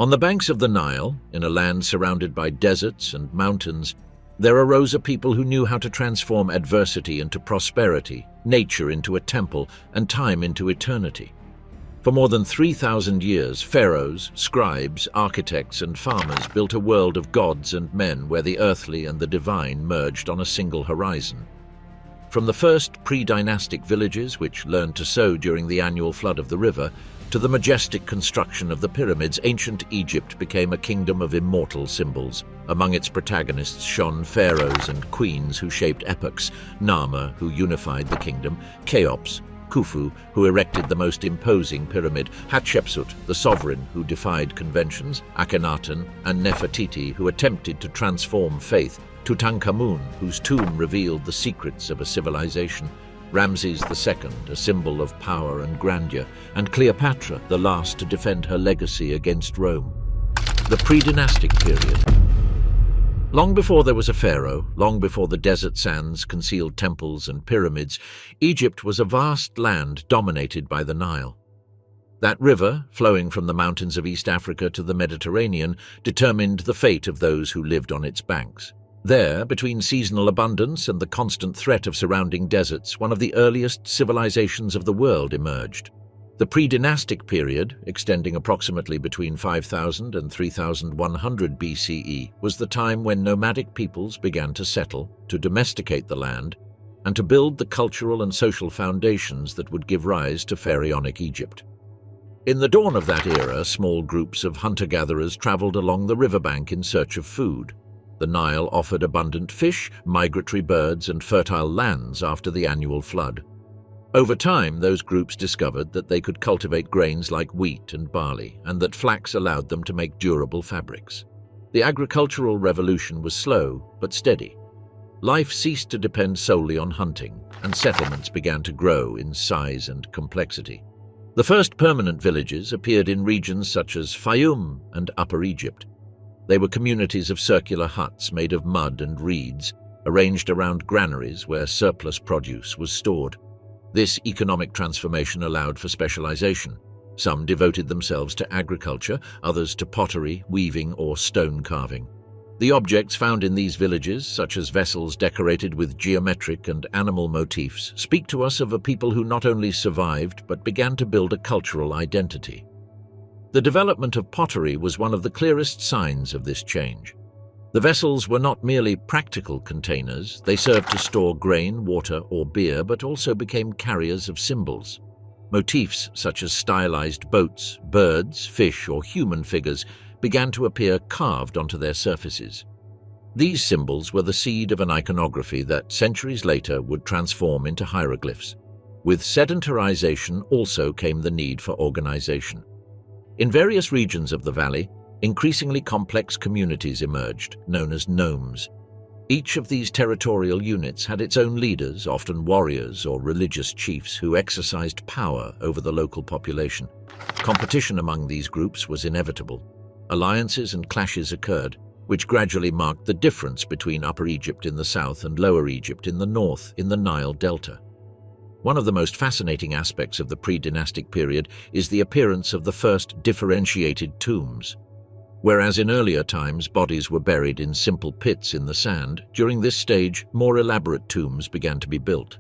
On the banks of the Nile, in a land surrounded by deserts and mountains, there arose a people who knew how to transform adversity into prosperity, nature into a temple, and time into eternity. For more than 3,000 years, pharaohs, scribes, architects, and farmers built a world of gods and men where the earthly and the divine merged on a single horizon. From the first pre-dynastic villages, which learned to sow during the annual flood of the river, to the majestic construction of the pyramids, ancient Egypt became a kingdom of immortal symbols. Among its protagonists shone pharaohs and queens who shaped epochs, Nama, who unified the kingdom, Cheops, Khufu, who erected the most imposing pyramid, Hatshepsut, the sovereign who defied conventions, Akhenaten, and Nefertiti, who attempted to transform faith, Tutankhamun, whose tomb revealed the secrets of a civilization, Ramses II, a symbol of power and grandeur, and Cleopatra, the last to defend her legacy against Rome. The pre-dynastic period. Long before there was a pharaoh, long before the desert sands concealed temples and pyramids, Egypt was a vast land dominated by the Nile. That river, flowing from the mountains of East Africa to the Mediterranean, determined the fate of those who lived on its banks. There, between seasonal abundance and the constant threat of surrounding deserts, one of the earliest civilizations of the world emerged. The pre-dynastic period, extending approximately between 5000 and 3100 BCE, was the time when nomadic peoples began to settle, to domesticate the land, and to build the cultural and social foundations that would give rise to pharaonic Egypt. In the dawn of that era, small groups of hunter-gatherers traveled along the riverbank in search of food. The Nile offered abundant fish, migratory birds, and fertile lands after the annual flood. Over time, those groups discovered that they could cultivate grains like wheat and barley, and that flax allowed them to make durable fabrics. The agricultural revolution was slow but steady. Life ceased to depend solely on hunting, and settlements began to grow in size and complexity. The first permanent villages appeared in regions such as Fayum and Upper Egypt. They were communities of circular huts made of mud and reeds, arranged around granaries where surplus produce was stored. This economic transformation allowed for specialization. Some devoted themselves to agriculture, others to pottery, weaving, or stone carving. The objects found in these villages, such as vessels decorated with geometric and animal motifs, speak to us of a people who not only survived but began to build a cultural identity. The development of pottery was one of the clearest signs of this change. The vessels were not merely practical containers, they served to store grain, water, or beer, but also became carriers of symbols. Motifs such as stylized boats, birds, fish, or human figures began to appear carved onto their surfaces. These symbols were the seed of an iconography that centuries later would transform into hieroglyphs. With sedentarization also came the need for organization. In various regions of the valley, increasingly complex communities emerged, known as nomes. Each of these territorial units had its own leaders, often warriors or religious chiefs, who exercised power over the local population. Competition among these groups was inevitable. Alliances and clashes occurred, which gradually marked the difference between Upper Egypt in the south and Lower Egypt in the north, in the Nile Delta. One of the most fascinating aspects of the pre-dynastic period is the appearance of the first differentiated tombs. Whereas in earlier times bodies were buried in simple pits in the sand, during this stage more elaborate tombs began to be built.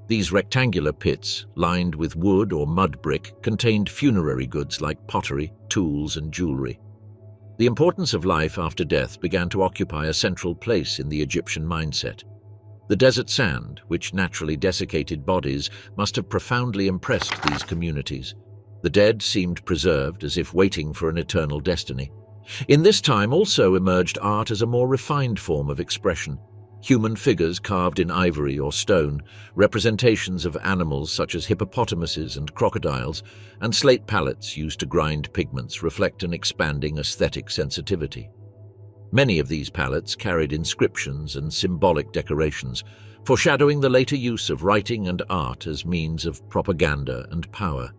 These rectangular pits, lined with wood or mud brick, contained funerary goods like pottery, tools, and jewelry. The importance of life after death began to occupy a central place in the Egyptian mindset. The desert sand, which naturally desiccated bodies, must have profoundly impressed these communities. The dead seemed preserved, as if waiting for an eternal destiny. In this time also emerged art as a more refined form of expression. Human figures carved in ivory or stone, representations of animals such as hippopotamuses and crocodiles, and slate palettes used to grind pigments reflect an expanding aesthetic sensitivity. Many of these palettes carried inscriptions and symbolic decorations, foreshadowing the later use of writing and art as means of propaganda and power.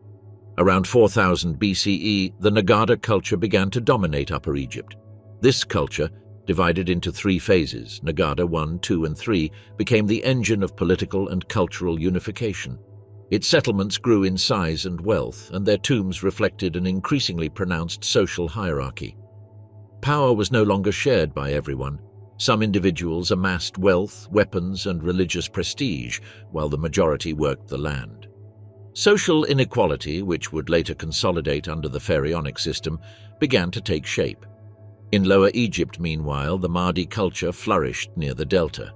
Around 4000 BCE, the Nagada culture began to dominate Upper Egypt. This culture, divided into three phases, Nagada 1, 2, and 3, became the engine of political and cultural unification. Its settlements grew in size and wealth, and their tombs reflected an increasingly pronounced social hierarchy. Power was no longer shared by everyone. Some individuals amassed wealth, weapons, and religious prestige, while the majority worked the land. Social inequality, which would later consolidate under the pharaonic system, began to take shape. In Lower Egypt, meanwhile, the Mahdi culture flourished near the delta.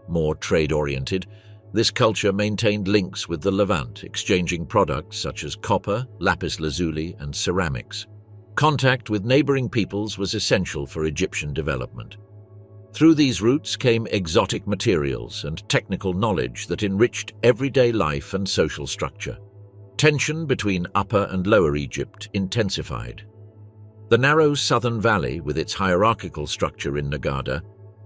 More trade-oriented, this culture maintained links with the Levant, exchanging products such as copper, lapis lazuli, and ceramics. Contact with neighboring peoples was essential for Egyptian development. Through these routes came exotic materials and technical knowledge that enriched everyday life and social structure. Tension between Upper and Lower Egypt intensified. The narrow southern valley, with its hierarchical structure in Nagada,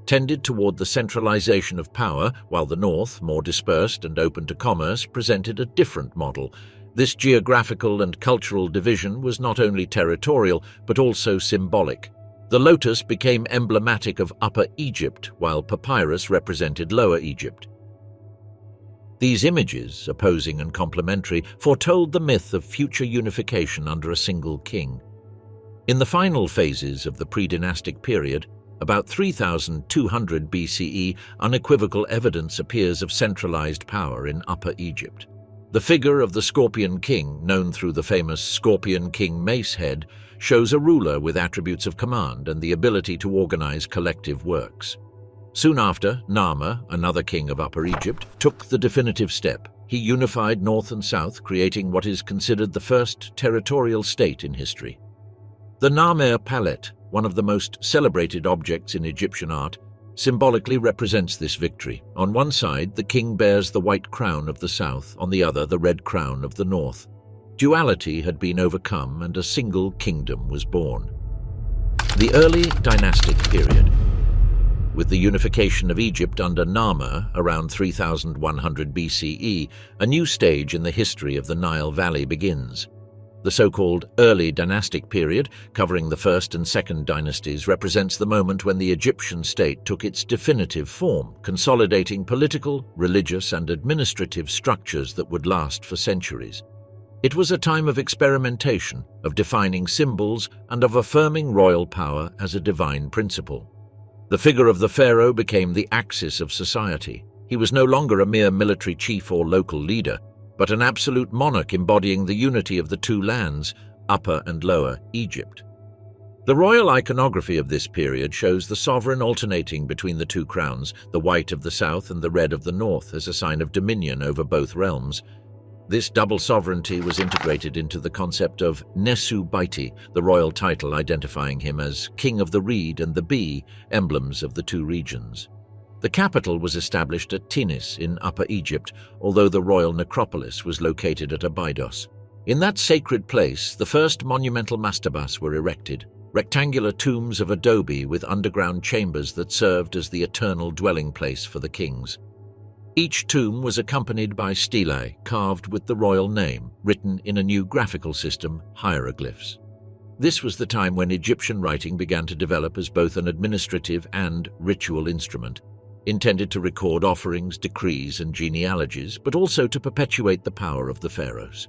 tended toward the centralization of power, while the north, more dispersed and open to commerce, presented a different model. This geographical and cultural division was not only territorial, but also symbolic. The lotus became emblematic of Upper Egypt, while papyrus represented Lower Egypt. These images, opposing and complementary, foretold the myth of future unification under a single king. In the final phases of the pre-dynastic period, about 3200 BCE, unequivocal evidence appears of centralized power in Upper Egypt. The figure of the Scorpion King, known through the famous Scorpion King mace head, shows a ruler with attributes of command and the ability to organize collective works. Soon after, Nama, another king of Upper Egypt, took the definitive step. He unified north and south, creating what is considered the first territorial state in history. The Narmer palette, one of the most celebrated objects in Egyptian art, symbolically represents this victory. On one side, the king bears the white crown of the south, on the other, the red crown of the north. Duality had been overcome and a single kingdom was born. The early dynastic period. With the unification of Egypt under Narmer around 3100 BCE, a new stage in the history of the Nile Valley begins. The so-called early dynastic period, covering the first and second dynasties, represents the moment when the Egyptian state took its definitive form, consolidating political, religious, and administrative structures that would last for centuries. It was a time of experimentation, of defining symbols, and of affirming royal power as a divine principle. The figure of the pharaoh became the axis of society. He was no longer a mere military chief or local leader, but an absolute monarch embodying the unity of the two lands, Upper and Lower Egypt. The royal iconography of this period shows the sovereign alternating between the two crowns, the white of the south and the red of the north, as a sign of dominion over both realms. This double sovereignty was integrated into the concept of Nesu Baiti, the royal title identifying him as King of the Reed and the Bee, emblems of the two regions. The capital was established at Tinis in Upper Egypt, although the royal necropolis was located at Abydos. In that sacred place, the first monumental mastabas were erected, rectangular tombs of adobe with underground chambers that served as the eternal dwelling place for the kings. Each tomb was accompanied by stelae carved with the royal name, written in a new graphical system, hieroglyphs. This was the time when Egyptian writing began to develop as both an administrative and ritual instrument, intended to record offerings, decrees, and genealogies, but also to perpetuate the power of the pharaohs.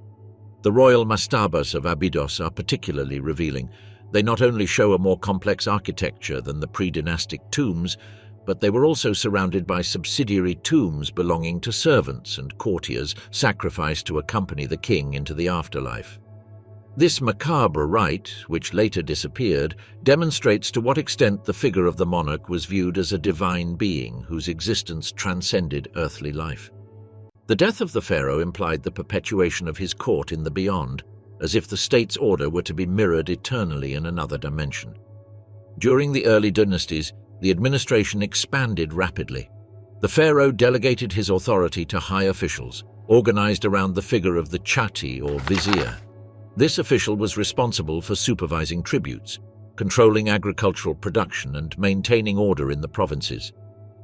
The royal mastabas of Abydos are particularly revealing. They not only show a more complex architecture than the pre-dynastic tombs, but they were also surrounded by subsidiary tombs belonging to servants and courtiers sacrificed to accompany the king into the afterlife. This macabre rite, which later disappeared, demonstrates to what extent the figure of the monarch was viewed as a divine being whose existence transcended earthly life. The death of the pharaoh implied the perpetuation of his court in the beyond, as if the state's order were to be mirrored eternally in another dimension. During the early dynasties, the administration expanded rapidly. The pharaoh delegated his authority to high officials, organized around the figure of the chati or vizier. This official was responsible for supervising tributes, controlling agricultural production, and maintaining order in the provinces.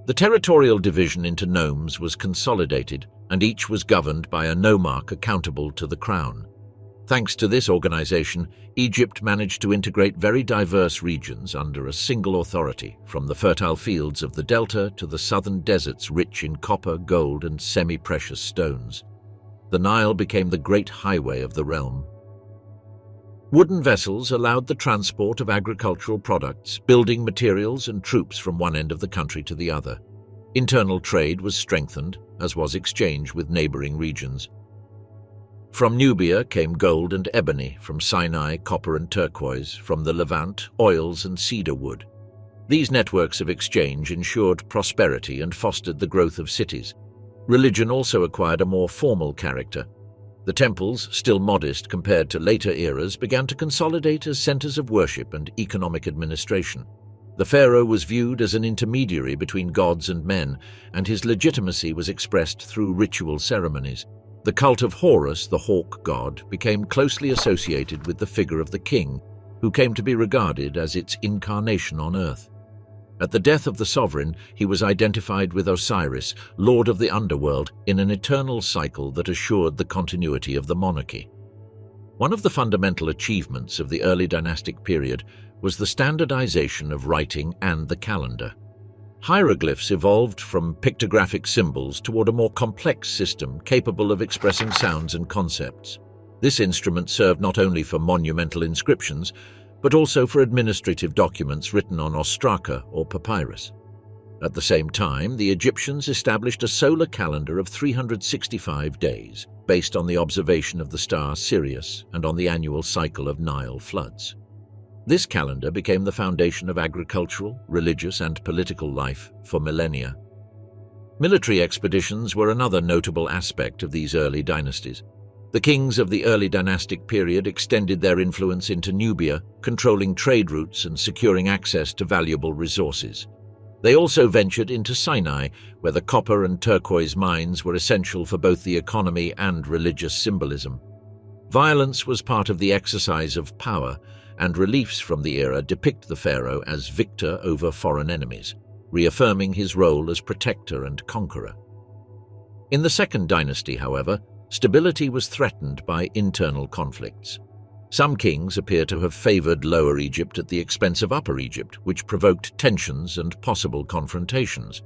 The territorial division into nomes was consolidated, and each was governed by a nomarch accountable to the crown. Thanks to this organization, Egypt managed to integrate very diverse regions under a single authority, from the fertile fields of the delta to the southern deserts rich in copper, gold, and semi-precious stones. The Nile became the great highway of the realm. Wooden vessels allowed the transport of agricultural products, building materials and troops from one end of the country to the other. Internal trade was strengthened, as was exchange with neighboring regions. From Nubia came gold and ebony, from Sinai, copper and turquoise, from the Levant, oils and cedar wood. These networks of exchange ensured prosperity and fostered the growth of cities. Religion also acquired a more formal character. The temples, still modest compared to later eras, began to consolidate as centers of worship and economic administration. The pharaoh was viewed as an intermediary between gods and men, and his legitimacy was expressed through ritual ceremonies. The cult of Horus, the hawk god, became closely associated with the figure of the king, who came to be regarded as its incarnation on earth. At the death of the sovereign, he was identified with Osiris, lord of the underworld, in an eternal cycle that assured the continuity of the monarchy. One of the fundamental achievements of the early dynastic period was the standardization of writing and the calendar. Hieroglyphs evolved from pictographic symbols toward a more complex system capable of expressing sounds and concepts. This instrument served not only for monumental inscriptions, but also for administrative documents written on ostraka or papyrus. At the same time, the Egyptians established a solar calendar of 365 days, based on the observation of the star Sirius and on the annual cycle of Nile floods. This calendar became the foundation of agricultural, religious, and political life for millennia. Military expeditions were another notable aspect of these early dynasties. The kings of the early dynastic period extended their influence into Nubia, controlling trade routes and securing access to valuable resources. They also ventured into Sinai, where the copper and turquoise mines were essential for both the economy and religious symbolism. Violence was part of the exercise of power, and reliefs from the era depict the pharaoh as victor over foreign enemies, reaffirming his role as protector and conqueror. In the Second Dynasty, however, stability was threatened by internal conflicts. Some kings appear to have favored Lower Egypt at the expense of Upper Egypt, which provoked tensions and possible confrontations.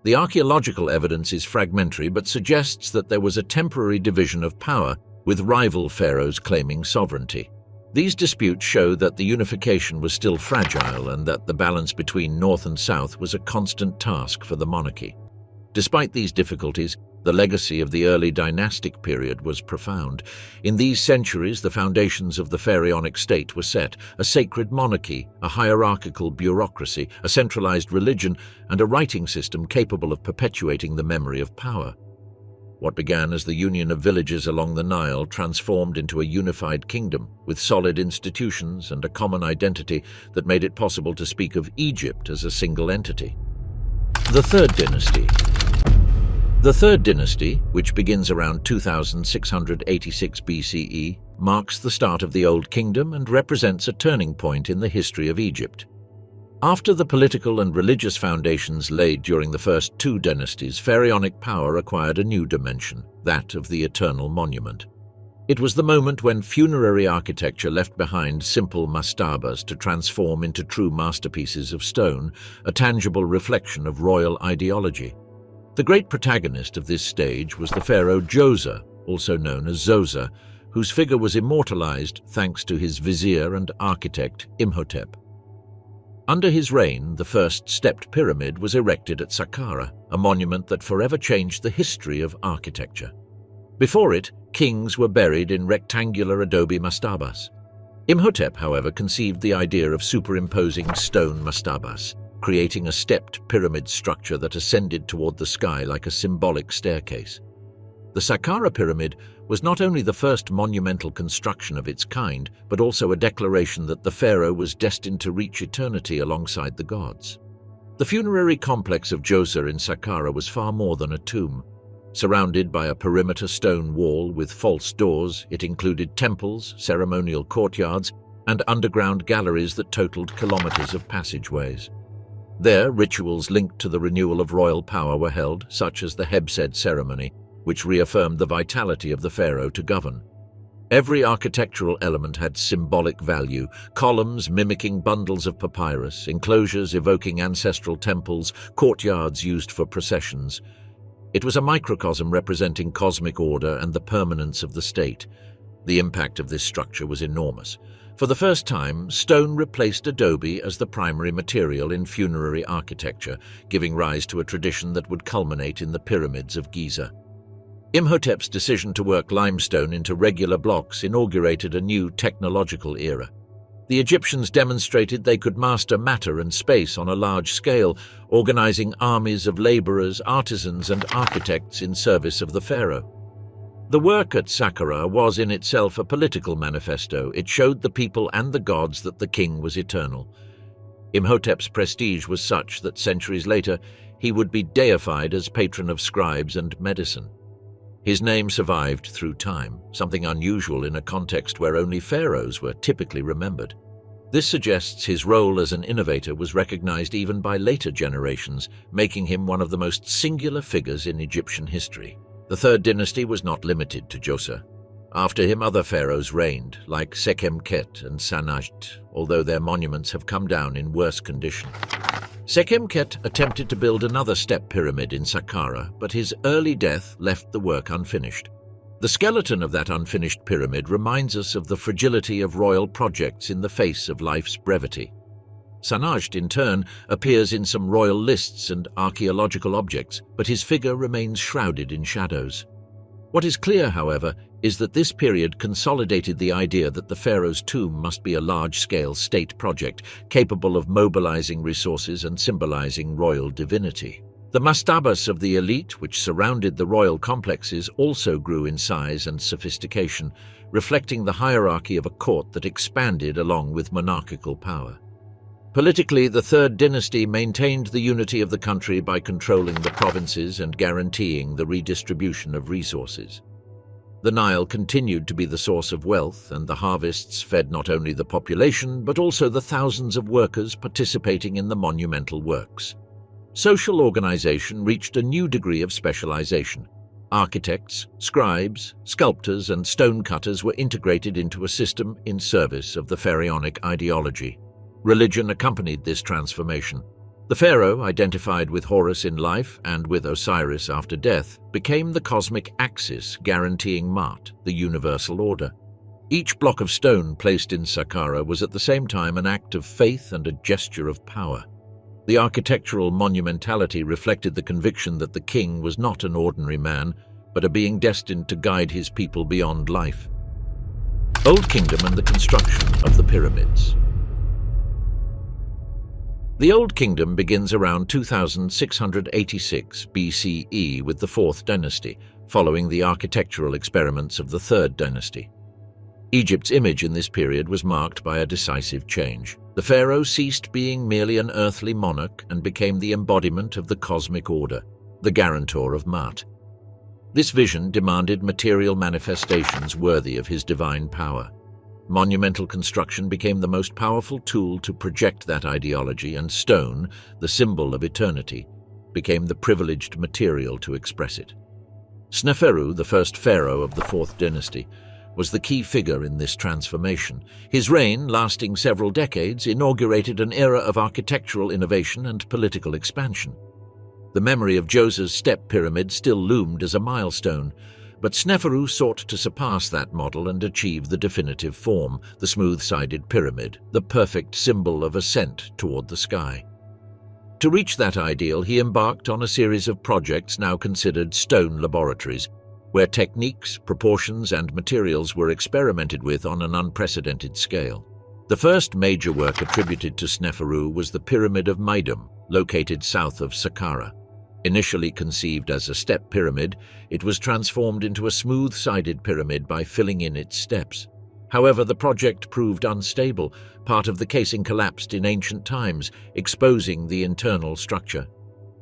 The archaeological evidence is fragmentary but suggests that there was a temporary division of power, with rival pharaohs claiming sovereignty. These disputes show that the unification was still fragile and that the balance between North and South was a constant task for the monarchy. Despite these difficulties, the legacy of the early dynastic period was profound. In these centuries, the foundations of the pharaonic state were set: a sacred monarchy, a hierarchical bureaucracy, a centralized religion, and a writing system capable of perpetuating the memory of power. What began as the union of villages along the Nile transformed into a unified kingdom, with solid institutions and a common identity that made it possible to speak of Egypt as a single entity. The Third Dynasty. The Third Dynasty, which begins around 2686 BCE, marks the start of the Old Kingdom and represents a turning point in the history of Egypt. After the political and religious foundations laid during the first two dynasties, pharaonic power acquired a new dimension, that of the eternal monument. It was the moment when funerary architecture left behind simple mastabas to transform into true masterpieces of stone, a tangible reflection of royal ideology. The great protagonist of this stage was the pharaoh Djoser, also known as Zoser, whose figure was immortalized thanks to his vizier and architect Imhotep. Under his reign, the first stepped pyramid was erected at Saqqara, a monument that forever changed the history of architecture. Before it, kings were buried in rectangular adobe mastabas. Imhotep, however, conceived the idea of superimposing stone mastabas, creating a stepped pyramid structure that ascended toward the sky like a symbolic staircase. The Saqqara pyramid was not only the first monumental construction of its kind, but also a declaration that the pharaoh was destined to reach eternity alongside the gods. The funerary complex of Djoser in Saqqara was far more than a tomb. Surrounded by a perimeter stone wall with false doors, it included temples, ceremonial courtyards, and underground galleries that totaled kilometers of passageways. There, rituals linked to the renewal of royal power were held, such as the Hebsed ceremony, which reaffirmed the vitality of the pharaoh to govern. Every architectural element had symbolic value: columns mimicking bundles of papyrus, enclosures evoking ancestral temples, courtyards used for processions. It was a microcosm representing cosmic order and the permanence of the state. The impact of this structure was enormous. For the first time, stone replaced adobe as the primary material in funerary architecture, giving rise to a tradition that would culminate in the pyramids of Giza. Imhotep's decision to work limestone into regular blocks inaugurated a new technological era. The Egyptians demonstrated they could master matter and space on a large scale, organizing armies of laborers, artisans, and architects in service of the pharaoh. The work at Saqqara was in itself a political manifesto. It showed the people and the gods that the king was eternal. Imhotep's prestige was such that centuries later he would be deified as patron of scribes and medicine. His name survived through time, something unusual in a context where only pharaohs were typically remembered. This suggests his role as an innovator was recognized even by later generations, making him one of the most singular figures in Egyptian history. The third dynasty was not limited to Djoser. After him, other pharaohs reigned, like Sekhemkhet and Sanajd, although their monuments have come down in worse condition. Sekhemkhet attempted to build another step pyramid in Saqqara, but his early death left the work unfinished. The skeleton of that unfinished pyramid reminds us of the fragility of royal projects in the face of life's brevity. Sanajd, in turn, appears in some royal lists and archaeological objects, but his figure remains shrouded in shadows. What is clear, however, is that this period consolidated the idea that the pharaoh's tomb must be a large-scale state project, capable of mobilizing resources and symbolizing royal divinity. The mastabas of the elite, which surrounded the royal complexes, also grew in size and sophistication, reflecting the hierarchy of a court that expanded along with monarchical power. Politically, the Third Dynasty maintained the unity of the country by controlling the provinces and guaranteeing the redistribution of resources. The Nile continued to be the source of wealth, and the harvests fed not only the population but also the thousands of workers participating in the monumental works. Social organization reached a new degree of specialization. Architects, scribes, sculptors, and stonecutters were integrated into a system in service of the pharaonic ideology. Religion accompanied this transformation. The pharaoh, identified with Horus in life and with Osiris after death, became the cosmic axis guaranteeing Maat, the universal order. Each block of stone placed in Saqqara was at the same time an act of faith and a gesture of power. The architectural monumentality reflected the conviction that the king was not an ordinary man, but a being destined to guide his people beyond life. Old Kingdom and the construction of the pyramids. The Old Kingdom begins around 2686 BCE with the Fourth Dynasty, following the architectural experiments of the Third Dynasty. Egypt's image in this period was marked by a decisive change. The pharaoh ceased being merely an earthly monarch and became the embodiment of the cosmic order, the guarantor of Maat. This vision demanded material manifestations worthy of his divine power. Monumental construction became the most powerful tool to project that ideology, and stone, the symbol of eternity, became the privileged material to express it. Sneferu, the first pharaoh of the Fourth Dynasty, was the key figure in this transformation. His reign, lasting several decades, inaugurated an era of architectural innovation and political expansion. The memory of Djoser's step pyramid still loomed as a milestone, but Sneferu sought to surpass that model and achieve the definitive form, the smooth-sided pyramid, the perfect symbol of ascent toward the sky. To reach that ideal, he embarked on a series of projects now considered stone laboratories, where techniques, proportions, and materials were experimented with on an unprecedented scale. The first major work attributed to Sneferu was the Pyramid of Meidum, located south of Saqqara. Initially conceived as a step pyramid, it was transformed into a smooth-sided pyramid by filling in its steps. However, the project proved unstable. Part of the casing collapsed in ancient times, exposing the internal structure.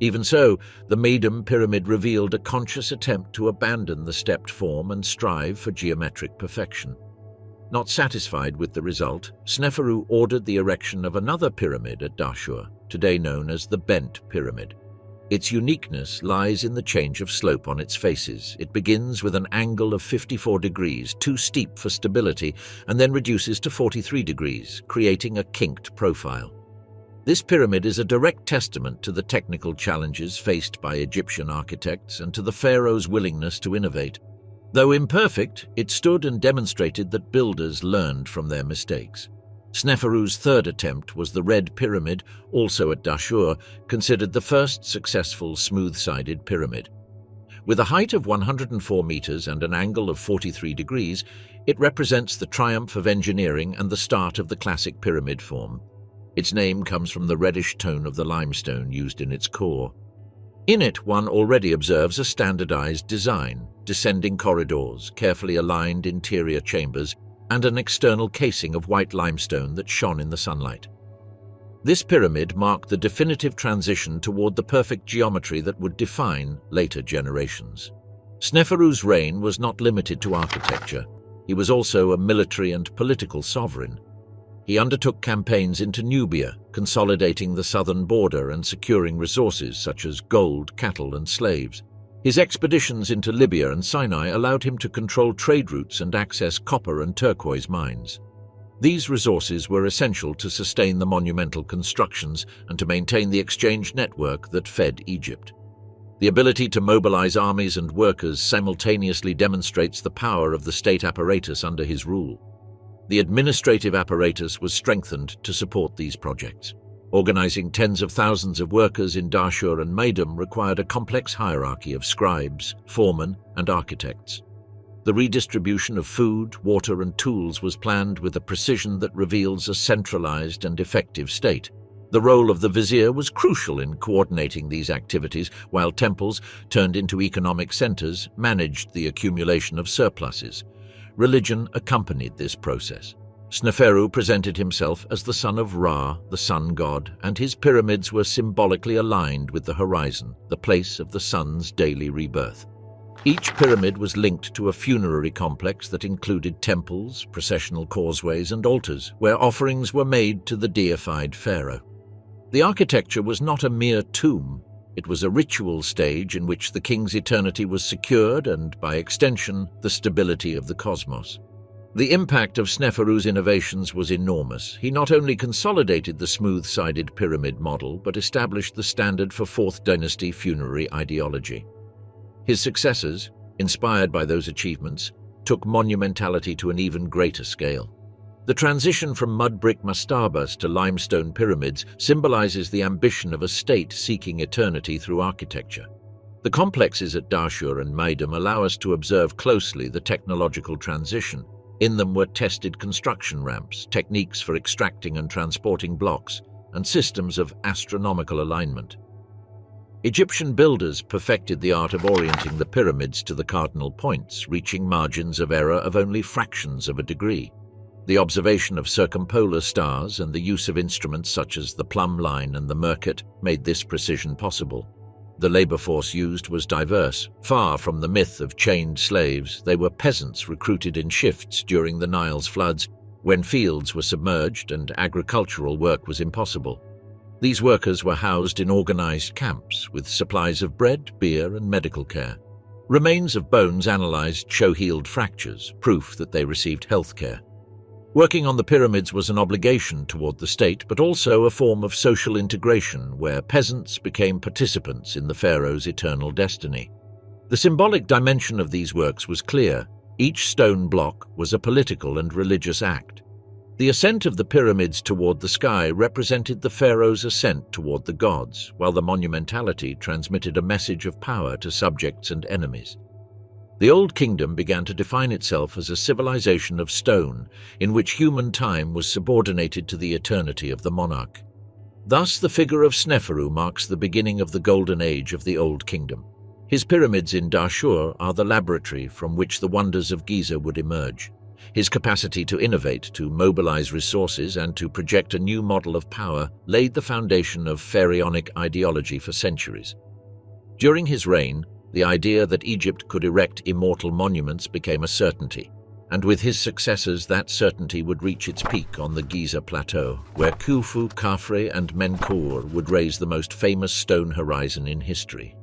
Even so, the Meidum pyramid revealed a conscious attempt to abandon the stepped form and strive for geometric perfection. Not satisfied with the result, Sneferu ordered the erection of another pyramid at Dashur, today known as the Bent Pyramid. Its uniqueness lies in the change of slope on its faces. It begins with an angle of 54 degrees, too steep for stability, and then reduces to 43 degrees, creating a kinked profile. This pyramid is a direct testament to the technical challenges faced by Egyptian architects and to the pharaoh's willingness to innovate. Though imperfect, it stood and demonstrated that builders learned from their mistakes. Sneferu's third attempt was the Red Pyramid, also at Dashur, considered the first successful smooth-sided pyramid. With a height of 104 meters and an angle of 43 degrees, it represents the triumph of engineering and the start of the classic pyramid form. Its name comes from the reddish tone of the limestone used in its core. In it, one already observes a standardized design, descending corridors, carefully aligned interior chambers, and an external casing of white limestone that shone in the sunlight. This pyramid marked the definitive transition toward the perfect geometry that would define later generations. Sneferu's reign was not limited to architecture. He was also a military and political sovereign. He undertook campaigns into Nubia, consolidating the southern border and securing resources such as gold, cattle, and slaves. His expeditions into Libya and Sinai allowed him to control trade routes and access copper and turquoise mines. These resources were essential to sustain the monumental constructions and to maintain the exchange network that fed Egypt. The ability to mobilize armies and workers simultaneously demonstrates the power of the state apparatus under his rule. The administrative apparatus was strengthened to support these projects. Organizing tens of thousands of workers in Dashur and Maidum required a complex hierarchy of scribes, foremen, and architects. The redistribution of food, water, and tools was planned with a precision that reveals a centralized and effective state. The role of the vizier was crucial in coordinating these activities, while temples, turned into economic centers, managed the accumulation of surpluses. Religion accompanied this process. Sneferu presented himself as the son of Ra, the sun god, and his pyramids were symbolically aligned with the horizon, the place of the sun's daily rebirth. Each pyramid was linked to a funerary complex that included temples, processional causeways, and altars, where offerings were made to the deified pharaoh. The architecture was not a mere tomb. It was a ritual stage in which the king's eternity was secured and, by extension, the stability of the cosmos. The impact of Sneferu's innovations was enormous. He not only consolidated the smooth-sided pyramid model, but established the standard for Fourth Dynasty funerary ideology. His successors, inspired by those achievements, took monumentality to an even greater scale. The transition from mud brick mastabas to limestone pyramids symbolizes the ambition of a state seeking eternity through architecture. The complexes at Dashur and Maidum allow us to observe closely the technological transition. In them were tested construction ramps, techniques for extracting and transporting blocks, and systems of astronomical alignment. Egyptian builders perfected the art of orienting the pyramids to the cardinal points, reaching margins of error of only fractions of a degree. The observation of circumpolar stars and the use of instruments such as the plumb line and the Merkit made this precision possible. The labor force used was diverse. Far from the myth of chained slaves, they were peasants recruited in shifts during the Nile's floods, when fields were submerged and agricultural work was impossible. These workers were housed in organized camps with supplies of bread, beer, and medical care. Remains of bones analyzed show healed fractures, proof that they received health care. Working on the pyramids was an obligation toward the state, but also a form of social integration where peasants became participants in the pharaoh's eternal destiny. The symbolic dimension of these works was clear. Each stone block was a political and religious act. The ascent of the pyramids toward the sky represented the pharaoh's ascent toward the gods, while the monumentality transmitted a message of power to subjects and enemies. The Old Kingdom began to define itself as a civilization of stone, in which human time was subordinated to the eternity of the monarch. Thus, the figure of Sneferu marks the beginning of the golden age of the Old Kingdom. His pyramids in Dashur are the laboratory from which the wonders of Giza would emerge. His capacity to innovate, to mobilize resources, and to project a new model of power laid the foundation of pharaonic ideology for centuries. During his reign, the idea that Egypt could erect immortal monuments became a certainty, and with his successors that certainty would reach its peak on the Giza Plateau, where Khufu, Khafre, and Menkaure would raise the most famous stone horizon in history.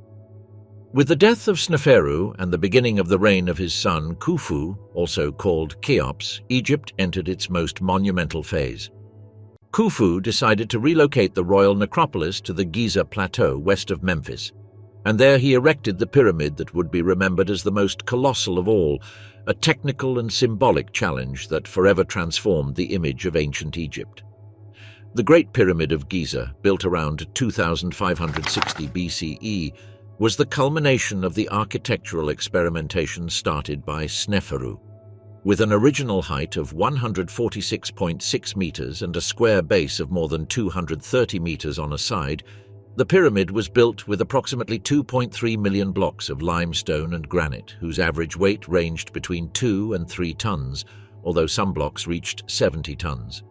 With the death of Sneferu and the beginning of the reign of his son Khufu, also called Cheops, Egypt entered its most monumental phase. Khufu decided to relocate the royal necropolis to the Giza Plateau west of Memphis, and there he erected the pyramid that would be remembered as the most colossal of all, a technical and symbolic challenge that forever transformed the image of ancient Egypt. The Great Pyramid of Giza, built around 2560 BCE, was the culmination of the architectural experimentation started by Sneferu. With an original height of 146.6 meters and a square base of more than 230 meters on a side, the pyramid was built with approximately 2.3 million blocks of limestone and granite, whose average weight ranged between 2 and 3 tons, although some blocks reached 70 tons.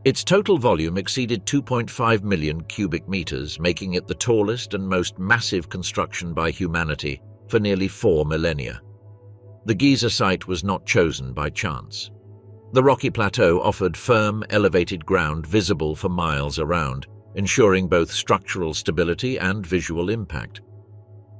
Its total volume exceeded 2.5 million cubic meters, making it the tallest and most massive construction by humanity for nearly 4 millennia. The Giza site was not chosen by chance. The rocky plateau offered firm, elevated ground visible for miles around, ensuring both structural stability and visual impact.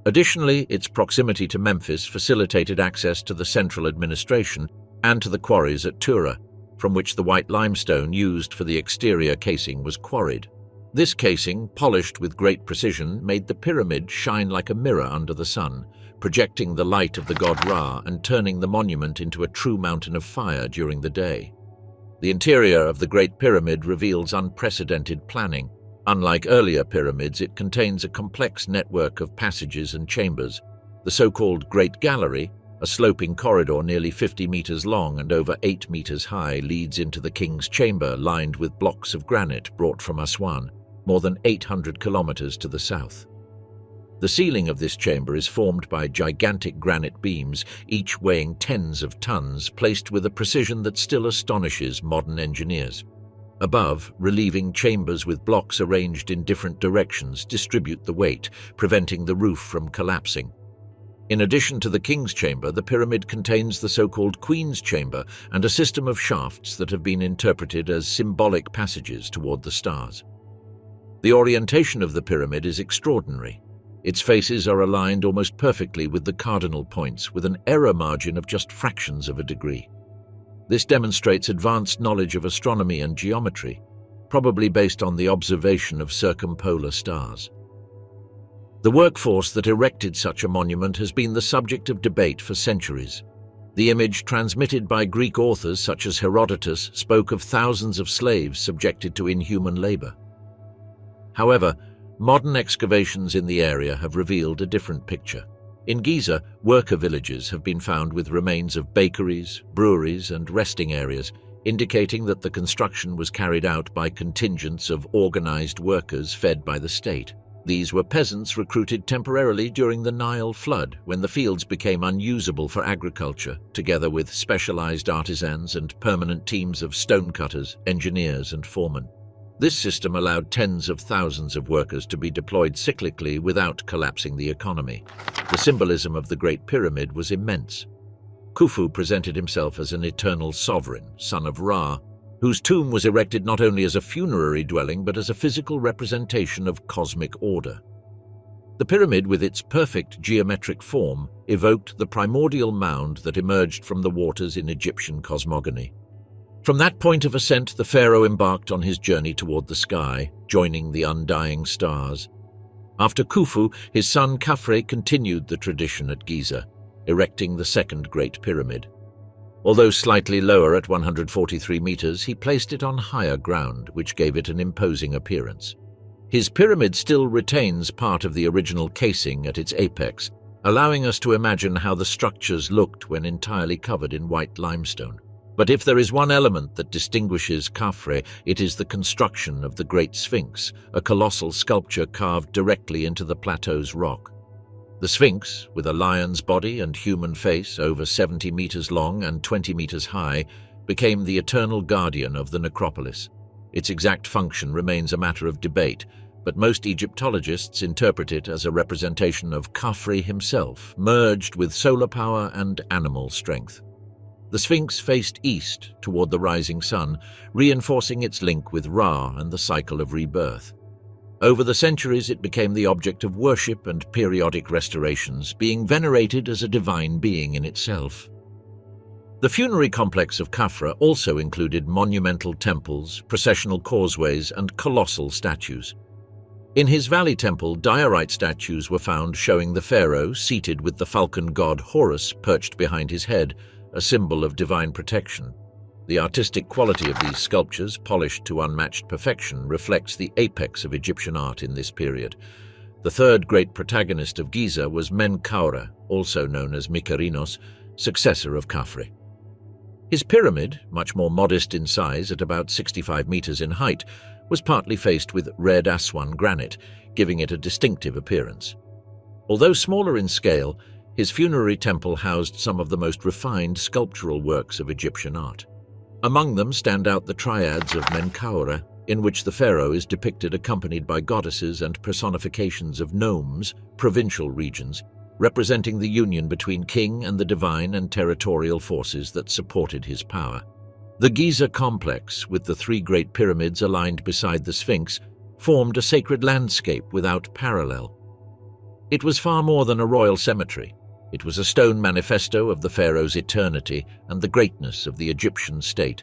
Additionally, its proximity to Memphis facilitated access to the central administration and to the quarries at Tura, from which the white limestone used for the exterior casing was quarried. This casing, polished with great precision, made the pyramid shine like a mirror under the sun, projecting the light of the god Ra and turning the monument into a true mountain of fire during the day. The interior of the Great Pyramid reveals unprecedented planning. Unlike earlier pyramids, it contains a complex network of passages and chambers. The so-called Great Gallery, a sloping corridor nearly 50 meters long and over 8 meters high, leads into the king's chamber lined with blocks of granite brought from Aswan, more than 800 kilometers to the south. The ceiling of this chamber is formed by gigantic granite beams, each weighing tens of tons, placed with a precision that still astonishes modern engineers. Above, relieving chambers with blocks arranged in different directions distribute the weight, preventing the roof from collapsing. In addition to the king's chamber, the pyramid contains the so-called queen's chamber and a system of shafts that have been interpreted as symbolic passages toward the stars. The orientation of the pyramid is extraordinary. Its faces are aligned almost perfectly with the cardinal points, with an error margin of just fractions of a degree. This demonstrates advanced knowledge of astronomy and geometry, probably based on the observation of circumpolar stars. The workforce that erected such a monument has been the subject of debate for centuries. The image transmitted by Greek authors such as Herodotus spoke of thousands of slaves subjected to inhuman labor. However, modern excavations in the area have revealed a different picture. In Giza, worker villages have been found with remains of bakeries, breweries, and resting areas, indicating that the construction was carried out by contingents of organized workers fed by the state. These were peasants recruited temporarily during the Nile flood, when the fields became unusable for agriculture, together with specialized artisans and permanent teams of stonecutters, engineers, and foremen. This system allowed tens of thousands of workers to be deployed cyclically without collapsing the economy. The symbolism of the Great Pyramid was immense. Khufu presented himself as an eternal sovereign, son of Ra, whose tomb was erected not only as a funerary dwelling but as a physical representation of cosmic order. The pyramid, with its perfect geometric form, evoked the primordial mound that emerged from the waters in Egyptian cosmogony. From that point of ascent, the pharaoh embarked on his journey toward the sky, joining the undying stars. After Khufu, his son Khafre continued the tradition at Giza, erecting the second Great Pyramid. Although slightly lower at 143 meters, he placed it on higher ground, which gave it an imposing appearance. His pyramid still retains part of the original casing at its apex, allowing us to imagine how the structures looked when entirely covered in white limestone. But if there is one element that distinguishes Khafre, it is the construction of the Great Sphinx, a colossal sculpture carved directly into the plateau's rock. The Sphinx, with a lion's body and human face over 70 meters long and 20 meters high, became the eternal guardian of the necropolis. Its exact function remains a matter of debate, but most Egyptologists interpret it as a representation of Khafre himself, merged with solar power and animal strength. The Sphinx faced east toward the rising sun, reinforcing its link with Ra and the cycle of rebirth. Over the centuries, it became the object of worship and periodic restorations, being venerated as a divine being in itself. The funerary complex of Khafra also included monumental temples, processional causeways, and colossal statues. In his valley temple, diorite statues were found showing the pharaoh seated with the falcon god Horus perched behind his head, a symbol of divine protection. The artistic quality of these sculptures, polished to unmatched perfection, reflects the apex of Egyptian art in this period. The third great protagonist of Giza was Menkaure, also known as Mykerinos, successor of Khafre. His pyramid, much more modest in size at about 65 meters in height, was partly faced with red Aswan granite, giving it a distinctive appearance. Although smaller in scale, his funerary temple housed some of the most refined sculptural works of Egyptian art. Among them stand out the triads of Menkaure, in which the pharaoh is depicted accompanied by goddesses and personifications of nomes, provincial regions, representing the union between king and the divine and territorial forces that supported his power. The Giza complex, with the three great pyramids aligned beside the Sphinx, formed a sacred landscape without parallel. It was far more than a royal cemetery. It was a stone manifesto of the pharaoh's eternity and the greatness of the Egyptian state.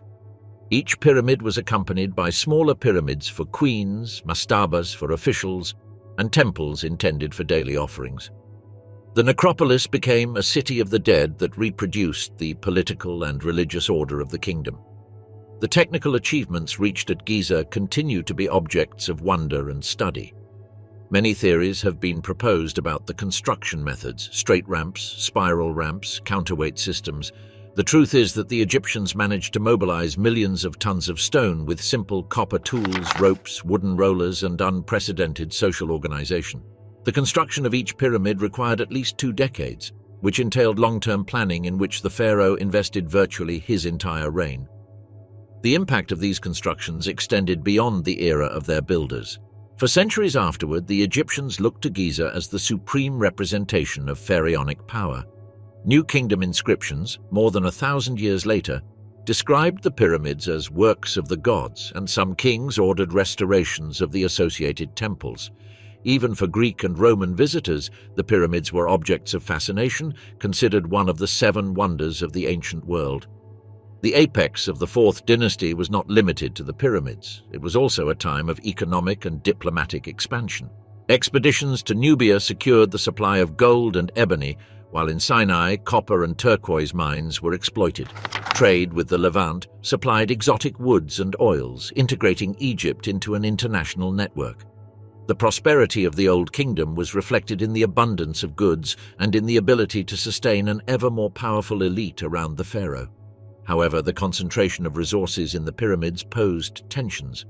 Each pyramid was accompanied by smaller pyramids for queens, mastabas for officials, and temples intended for daily offerings. The necropolis became a city of the dead that reproduced the political and religious order of the kingdom. The technical achievements reached at Giza continue to be objects of wonder and study. Many theories have been proposed about the construction methods: straight ramps, spiral ramps, counterweight systems. The truth is that the Egyptians managed to mobilize millions of tons of stone with simple copper tools, ropes, wooden rollers, and unprecedented social organization. The construction of each pyramid required at least 2 decades, which entailed long-term planning in which the pharaoh invested virtually his entire reign. The impact of these constructions extended beyond the era of their builders. For centuries afterward, the Egyptians looked to Giza as the supreme representation of pharaonic power. New Kingdom inscriptions, more than 1,000 years later, described the pyramids as works of the gods, and some kings ordered restorations of the associated temples. Even for Greek and Roman visitors, the pyramids were objects of fascination, considered one of the 7 wonders of the ancient world. The apex of the 4th dynasty was not limited to the pyramids. It was also a time of economic and diplomatic expansion. Expeditions to Nubia secured the supply of gold and ebony, while in Sinai, copper and turquoise mines were exploited. Trade with the Levant supplied exotic woods and oils, integrating Egypt into an international network. The prosperity of the Old Kingdom was reflected in the abundance of goods and in the ability to sustain an ever more powerful elite around the pharaoh. However, the concentration of resources in the pyramids posed tensions.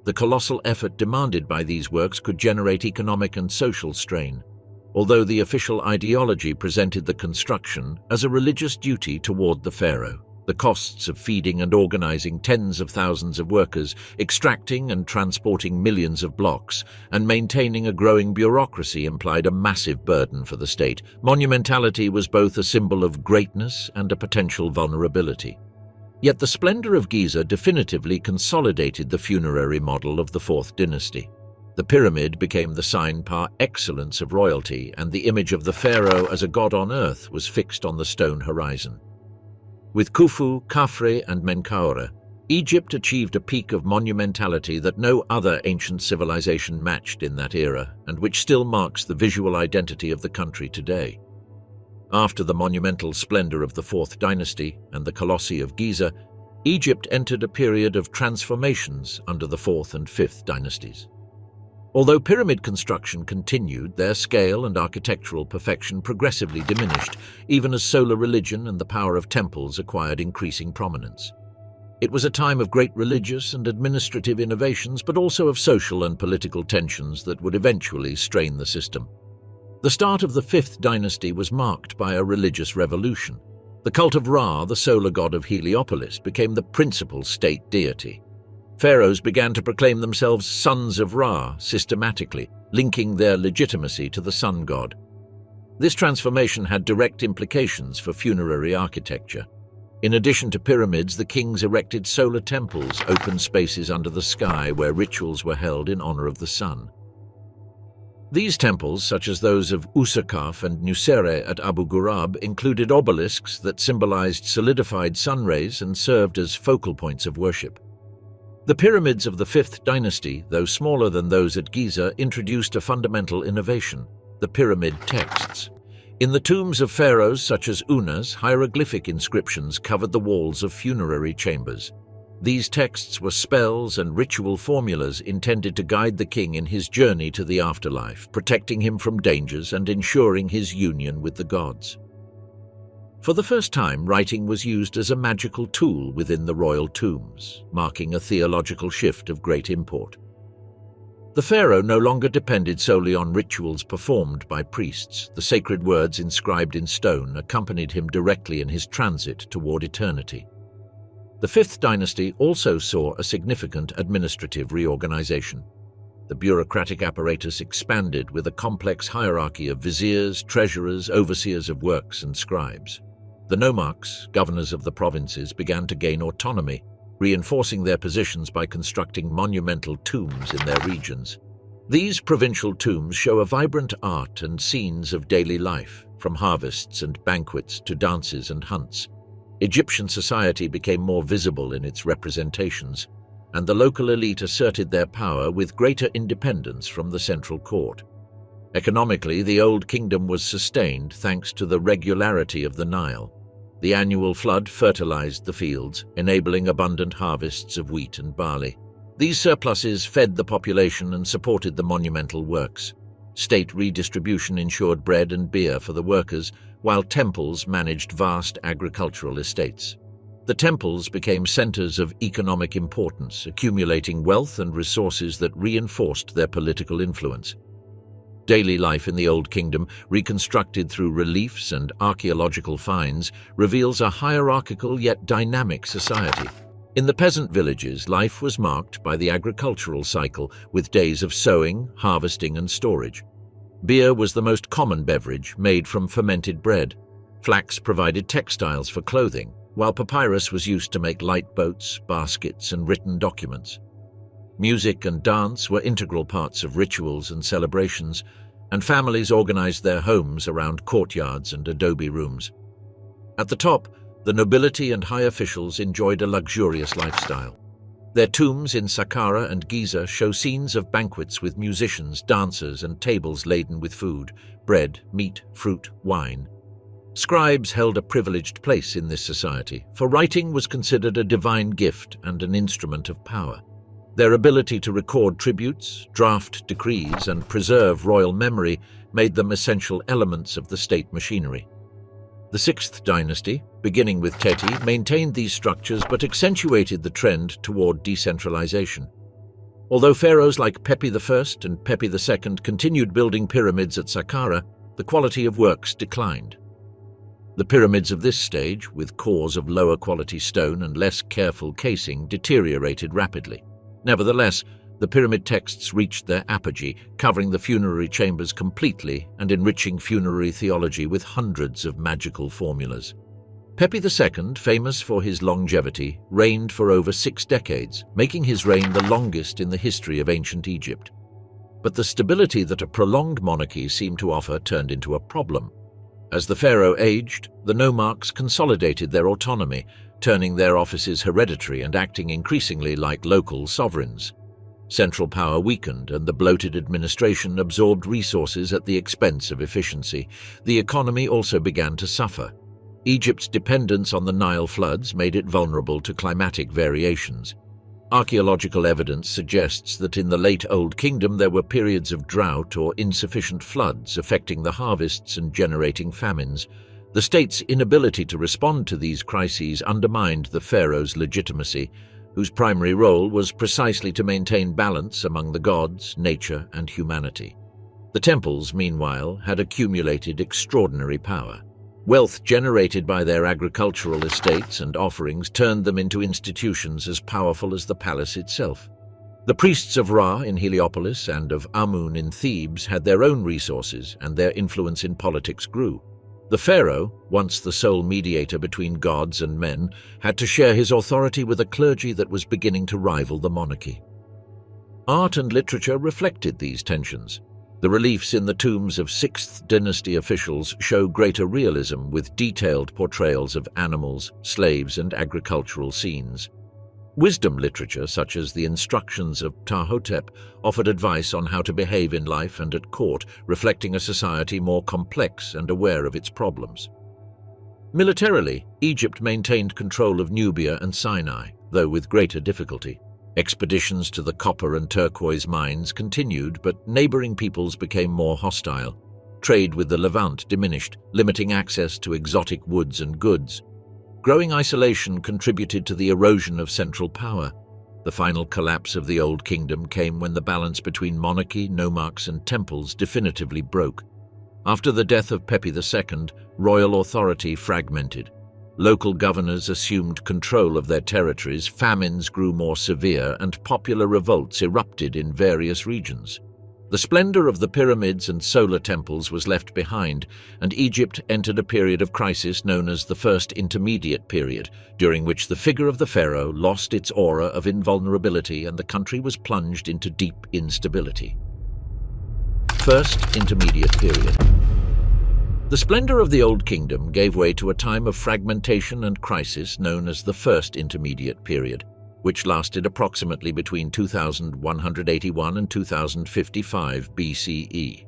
The colossal effort demanded by these works could generate economic and social strain, although the official ideology presented the construction as a religious duty toward the pharaoh. The costs of feeding and organizing tens of thousands of workers, extracting and transporting millions of blocks, and maintaining a growing bureaucracy implied a massive burden for the state. Monumentality was both a symbol of greatness and a potential vulnerability. Yet the splendor of Giza definitively consolidated the funerary model of the 4th dynasty. The pyramid became the sign par excellence of royalty, and the image of the pharaoh as a god on earth was fixed on the stone horizon. With Khufu, Khafre, and Menkaure, Egypt achieved a peak of monumentality that no other ancient civilization matched in that era, and which still marks the visual identity of the country today. After the monumental splendor of the 4th dynasty and the Colossi of Giza, Egypt entered a period of transformations under the 4th and 5th dynasties. Although pyramid construction continued, their scale and architectural perfection progressively diminished, even as solar religion and the power of temples acquired increasing prominence. It was a time of great religious and administrative innovations, but also of social and political tensions that would eventually strain the system. The start of the 5th dynasty was marked by a religious revolution. The cult of Ra, the solar god of Heliopolis, became the principal state deity. Pharaohs began to proclaim themselves sons of Ra systematically, linking their legitimacy to the sun god. This transformation had direct implications for funerary architecture. In addition to pyramids, the kings erected solar temples, open spaces under the sky where rituals were held in honor of the sun. These temples, such as those of Usakaf and Nusere at Abu Ghurab, included obelisks that symbolized solidified sun rays and served as focal points of worship. The pyramids of the 5th dynasty, though smaller than those at Giza, introduced a fundamental innovation: the pyramid texts. In the tombs of pharaohs such as Unas, hieroglyphic inscriptions covered the walls of funerary chambers. These texts were spells and ritual formulas intended to guide the king in his journey to the afterlife, protecting him from dangers and ensuring his union with the gods. For the first time, writing was used as a magical tool within the royal tombs, marking a theological shift of great import. The pharaoh no longer depended solely on rituals performed by priests. The sacred words inscribed in stone accompanied him directly in his transit toward eternity. The 5th dynasty also saw a significant administrative reorganization. The bureaucratic apparatus expanded with a complex hierarchy of viziers, treasurers, overseers of works, and scribes. The nomarchs, governors of the provinces, began to gain autonomy, reinforcing their positions by constructing monumental tombs in their regions. These provincial tombs show a vibrant art and scenes of daily life, from harvests and banquets to dances and hunts. Egyptian society became more visible in its representations, and the local elite asserted their power with greater independence from the central court. Economically, the Old Kingdom was sustained thanks to the regularity of the Nile. The annual flood fertilized the fields, enabling abundant harvests of wheat and barley. These surpluses fed the population and supported the monumental works. State redistribution ensured bread and beer for the workers, while temples managed vast agricultural estates. The temples became centers of economic importance, accumulating wealth and resources that reinforced their political influence. Daily life in the Old Kingdom, reconstructed through reliefs and archaeological finds, reveals a hierarchical yet dynamic society. In the peasant villages, life was marked by the agricultural cycle, with days of sowing, harvesting, and storage. Beer was the most common beverage, made from fermented bread. Flax provided textiles for clothing, while papyrus was used to make light boats, baskets, and written documents. Music and dance were integral parts of rituals and celebrations, and families organized their homes around courtyards and adobe rooms. At the top, the nobility and high officials enjoyed a luxurious lifestyle. Their tombs in Saqqara and Giza show scenes of banquets with musicians, dancers, and tables laden with food, bread, meat, fruit, wine. Scribes held a privileged place in this society, for writing was considered a divine gift and an instrument of power. Their ability to record tributes, draft decrees, and preserve royal memory made them essential elements of the state machinery. The 6th dynasty, beginning with Teti, maintained these structures but accentuated the trend toward decentralization. Although pharaohs like Pepi I and Pepi II continued building pyramids at Saqqara, the quality of works declined. The pyramids of this stage, with cores of lower quality stone and less careful casing, deteriorated rapidly. Nevertheless, the pyramid texts reached their apogee, covering the funerary chambers completely and enriching funerary theology with hundreds of magical formulas. Pepi II, famous for his longevity, reigned for over 6 decades, making his reign the longest in the history of ancient Egypt. But the stability that a prolonged monarchy seemed to offer turned into a problem. As the pharaoh aged, the nomarchs consolidated their autonomy, turning their offices hereditary and acting increasingly like local sovereigns. Central power weakened, and the bloated administration absorbed resources at the expense of efficiency. The economy also began to suffer. Egypt's dependence on the Nile floods made it vulnerable to climatic variations. Archaeological evidence suggests that in the late Old Kingdom there were periods of drought or insufficient floods affecting the harvests and generating famines. The state's inability to respond to these crises undermined the pharaoh's legitimacy, whose primary role was precisely to maintain balance among the gods, nature, and humanity. The temples, meanwhile, had accumulated extraordinary power. Wealth generated by their agricultural estates and offerings turned them into institutions as powerful as the palace itself. The priests of Ra in Heliopolis and of Amun in Thebes had their own resources, and their influence in politics grew. The pharaoh, once the sole mediator between gods and men, had to share his authority with a clergy that was beginning to rival the monarchy. Art and literature reflected these tensions. The reliefs in the tombs of 6th dynasty officials show greater realism with detailed portrayals of animals, slaves, and agricultural scenes. Wisdom literature, such as the instructions of Ptahhotep, offered advice on how to behave in life and at court, reflecting a society more complex and aware of its problems. Militarily, Egypt maintained control of Nubia and Sinai, though with greater difficulty. Expeditions to the copper and turquoise mines continued, but neighboring peoples became more hostile. Trade with the Levant diminished, limiting access to exotic woods and goods. Growing isolation contributed to the erosion of central power. The final collapse of the Old Kingdom came when the balance between monarchy, nomarchs, and temples definitively broke. After the death of Pepi II, royal authority fragmented. Local governors assumed control of their territories, famines grew more severe, and popular revolts erupted in various regions. The splendor of the pyramids and solar temples was left behind, and Egypt entered a period of crisis known as the First Intermediate Period, during which the figure of the pharaoh lost its aura of invulnerability and the country was plunged into deep instability. First Intermediate Period. The splendor of the Old Kingdom gave way to a time of fragmentation and crisis known as the First Intermediate Period, which lasted approximately between 2181 and 2055 BCE.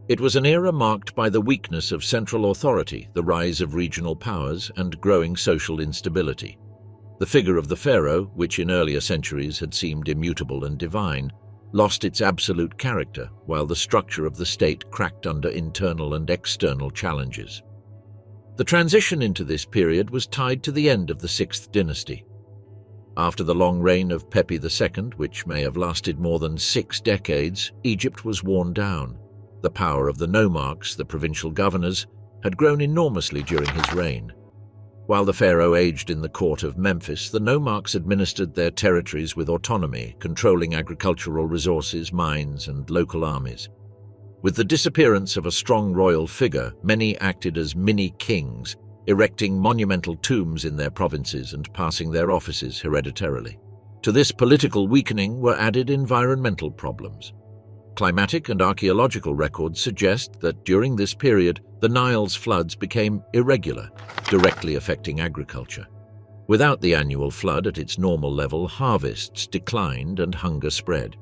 It was an era marked by the weakness of central authority, the rise of regional powers, and growing social instability. The figure of the pharaoh, which in earlier centuries had seemed immutable and divine, lost its absolute character, while the structure of the state cracked under internal and external challenges. The transition into this period was tied to the end of the 6th dynasty. After the long reign of Pepi II, which may have lasted more than 6 decades, Egypt was worn down. The power of the nomarchs, the provincial governors, had grown enormously during his reign. While the pharaoh aged in the court of Memphis, the nomarchs administered their territories with autonomy, controlling agricultural resources, mines, and local armies. With the disappearance of a strong royal figure, many acted as mini-kings, erecting monumental tombs in their provinces and passing their offices hereditarily. To this political weakening were added environmental problems. Climatic and archaeological records suggest that during this period, the Nile's floods became irregular, directly affecting agriculture. Without the annual flood at its normal level, harvests declined and hunger spread.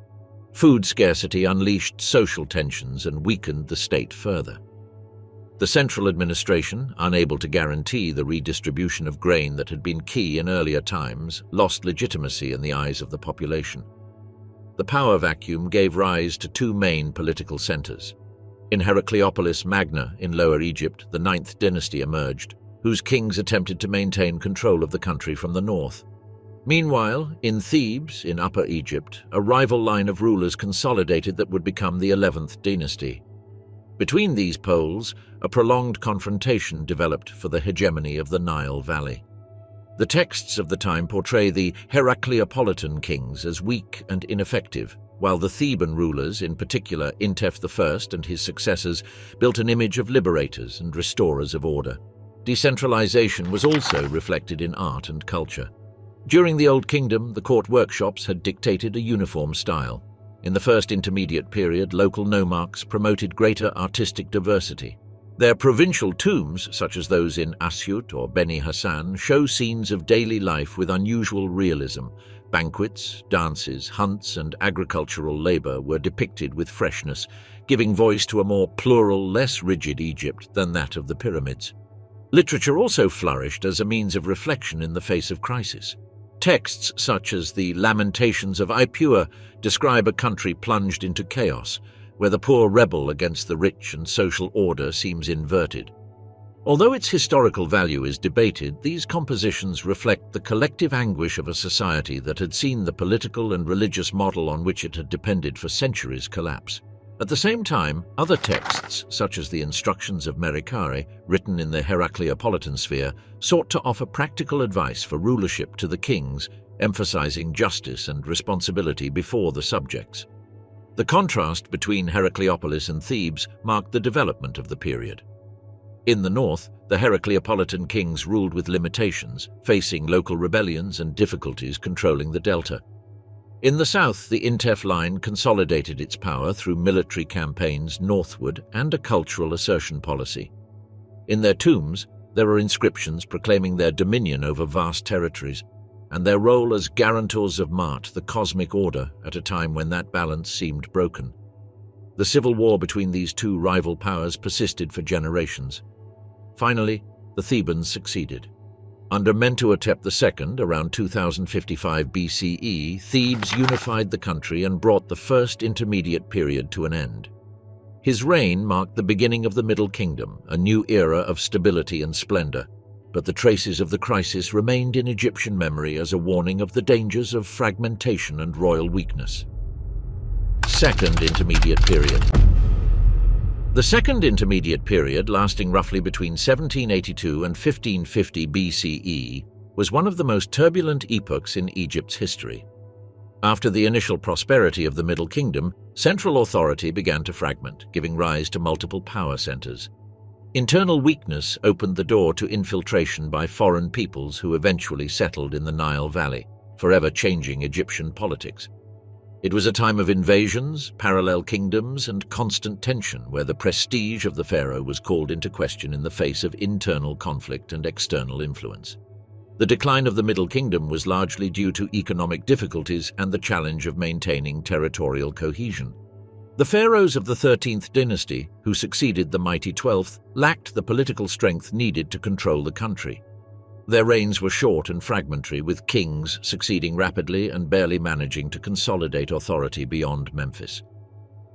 Food scarcity unleashed social tensions and weakened the state further. The central administration, unable to guarantee the redistribution of grain that had been key in earlier times, lost legitimacy in the eyes of the population. The power vacuum gave rise to 2 main political centers. In Heracleopolis Magna in Lower Egypt, the 9th dynasty emerged, whose kings attempted to maintain control of the country from the north. Meanwhile, in Thebes, in Upper Egypt, a rival line of rulers consolidated that would become the 11th dynasty. Between these poles, a prolonged confrontation developed for the hegemony of the Nile Valley. The texts of the time portray the Heracleopolitan kings as weak and ineffective, while the Theban rulers, in particular Intef I and his successors, built an image of liberators and restorers of order. Decentralization was also reflected in art and culture. During the Old Kingdom, the court workshops had dictated a uniform style. In the First Intermediate Period, local nomarchs promoted greater artistic diversity. Their provincial tombs, such as those in Asyut or Beni Hassan, show scenes of daily life with unusual realism. Banquets, dances, hunts, and agricultural labor were depicted with freshness, giving voice to a more plural, less rigid Egypt than that of the pyramids. Literature also flourished as a means of reflection in the face of crisis. Texts such as the Lamentations of Ipuwer describe a country plunged into chaos, where the poor rebel against the rich and social order seems inverted. Although its historical value is debated, these compositions reflect the collective anguish of a society that had seen the political and religious model on which it had depended for centuries collapse. At the same time, other texts, such as the Instructions of Merikare, written in the Heracleopolitan sphere, sought to offer practical advice for rulership to the kings, emphasizing justice and responsibility before the subjects. The contrast between Heracleopolis and Thebes marked the development of the period. In the north, the Heracleopolitan kings ruled with limitations, facing local rebellions and difficulties controlling the delta. In the south, the Intef line consolidated its power through military campaigns northward and a cultural assertion policy. In their tombs, there are inscriptions proclaiming their dominion over vast territories and their role as guarantors of Maat, the cosmic order, at a time when that balance seemed broken. The civil war between these two rival powers persisted for generations. Finally, the Thebans succeeded. Under Mentuhotep II, around 2055 BCE, Thebes unified the country and brought the first intermediate period to an end. His reign marked the beginning of the Middle Kingdom, a new era of stability and splendor, but the traces of the crisis remained in Egyptian memory as a warning of the dangers of fragmentation and royal weakness. Second Intermediate Period. The Second Intermediate Period, lasting roughly between 1782 and 1550 BCE, was one of the most turbulent epochs in Egypt's history. After the initial prosperity of the Middle Kingdom, central authority began to fragment, giving rise to multiple power centers. Internal weakness opened the door to infiltration by foreign peoples who eventually settled in the Nile Valley, forever changing Egyptian politics. It was a time of invasions, parallel kingdoms, and constant tension where the prestige of the pharaoh was called into question in the face of internal conflict and external influence. The decline of the Middle Kingdom was largely due to economic difficulties and the challenge of maintaining territorial cohesion. The pharaohs of the 13th dynasty, who succeeded the mighty 12th, lacked the political strength needed to control the country. Their reigns were short and fragmentary, with kings succeeding rapidly and barely managing to consolidate authority beyond Memphis.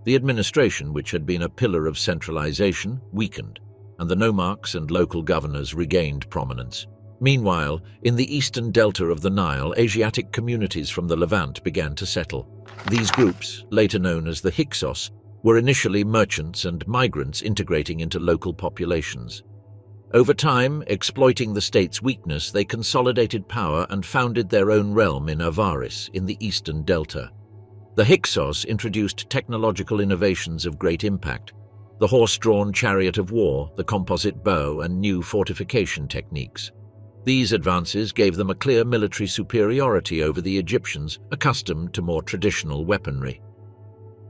The administration, which had been a pillar of centralization, weakened, and the nomarchs and local governors regained prominence. Meanwhile, in the eastern delta of the Nile, Asiatic communities from the Levant began to settle. These groups, later known as the Hyksos, were initially merchants and migrants integrating into local populations. Over time, exploiting the state's weakness, they consolidated power and founded their own realm in Avaris, in the eastern delta. The Hyksos introduced technological innovations of great impact: the horse-drawn chariot of war, the composite bow, and new fortification techniques. These advances gave them a clear military superiority over the Egyptians, accustomed to more traditional weaponry.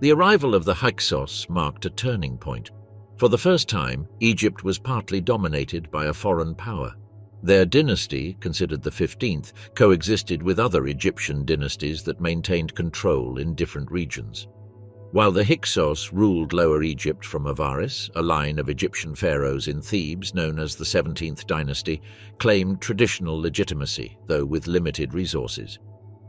The arrival of the Hyksos marked a turning point. For the first time, Egypt was partly dominated by a foreign power. Their dynasty, considered the 15th, coexisted with other Egyptian dynasties that maintained control in different regions. While the Hyksos ruled Lower Egypt from Avaris, a line of Egyptian pharaohs in Thebes known as the 17th dynasty claimed traditional legitimacy, though with limited resources.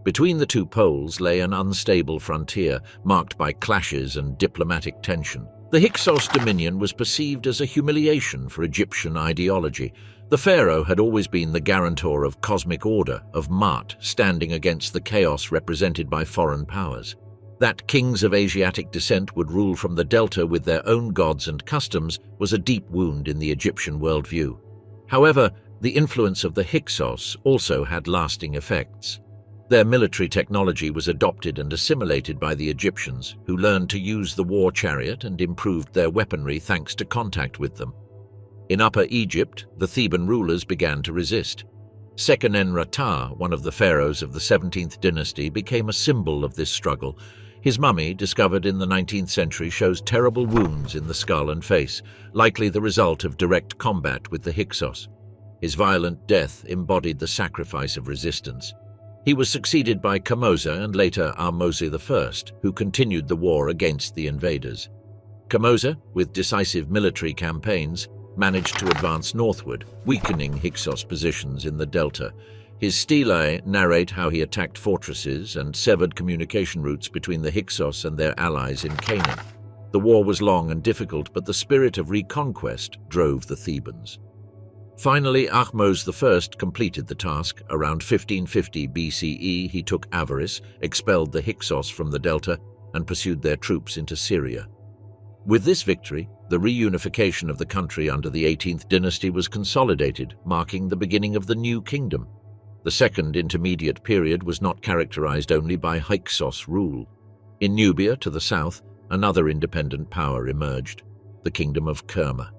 Between the two poles lay an unstable frontier marked by clashes and diplomatic tension. The Hyksos dominion was perceived as a humiliation for Egyptian ideology. The pharaoh had always been the guarantor of cosmic order, of Maat, standing against the chaos represented by foreign powers. That kings of Asiatic descent would rule from the delta with their own gods and customs was a deep wound in the Egyptian worldview. However, the influence of the Hyksos also had lasting effects. Their military technology was adopted and assimilated by the Egyptians, who learned to use the war chariot and improved their weaponry thanks to contact with them. In Upper Egypt, the Theban rulers began to resist. Seqenenre-Ptah, one of the pharaohs of the 17th dynasty, became a symbol of this struggle. His mummy, discovered in the 19th century, shows terrible wounds in the skull and face, likely the result of direct combat with the Hyksos. His violent death embodied the sacrifice of resistance. He was succeeded by Kamoza and later Ahmose I, who continued the war against the invaders. Kamoza, with decisive military campaigns, managed to advance northward, weakening Hyksos positions in the delta. His stelae narrate how he attacked fortresses and severed communication routes between the Hyksos and their allies in Canaan. The war was long and difficult, but the spirit of reconquest drove the Thebans. Finally, Ahmose I completed the task. Around 1550 BCE, he took Avaris, expelled the Hyksos from the delta, and pursued their troops into Syria. With this victory, the reunification of the country under the 18th dynasty was consolidated, marking the beginning of the new kingdom. The Second Intermediate Period was not characterized only by Hyksos rule. In Nubia, to the south, another independent power emerged, the Kingdom of Kerma.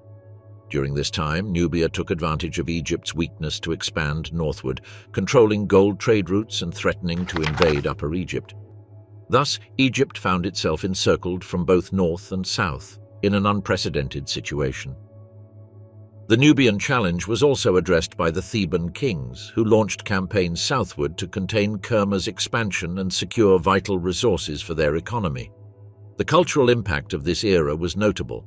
During this time, Nubia took advantage of Egypt's weakness to expand northward, controlling gold trade routes and threatening to invade Upper Egypt. Thus, Egypt found itself encircled from both north and south, in an unprecedented situation. The Nubian challenge was also addressed by the Theban kings, who launched campaigns southward to contain Kerma's expansion and secure vital resources for their economy. The cultural impact of this era was notable.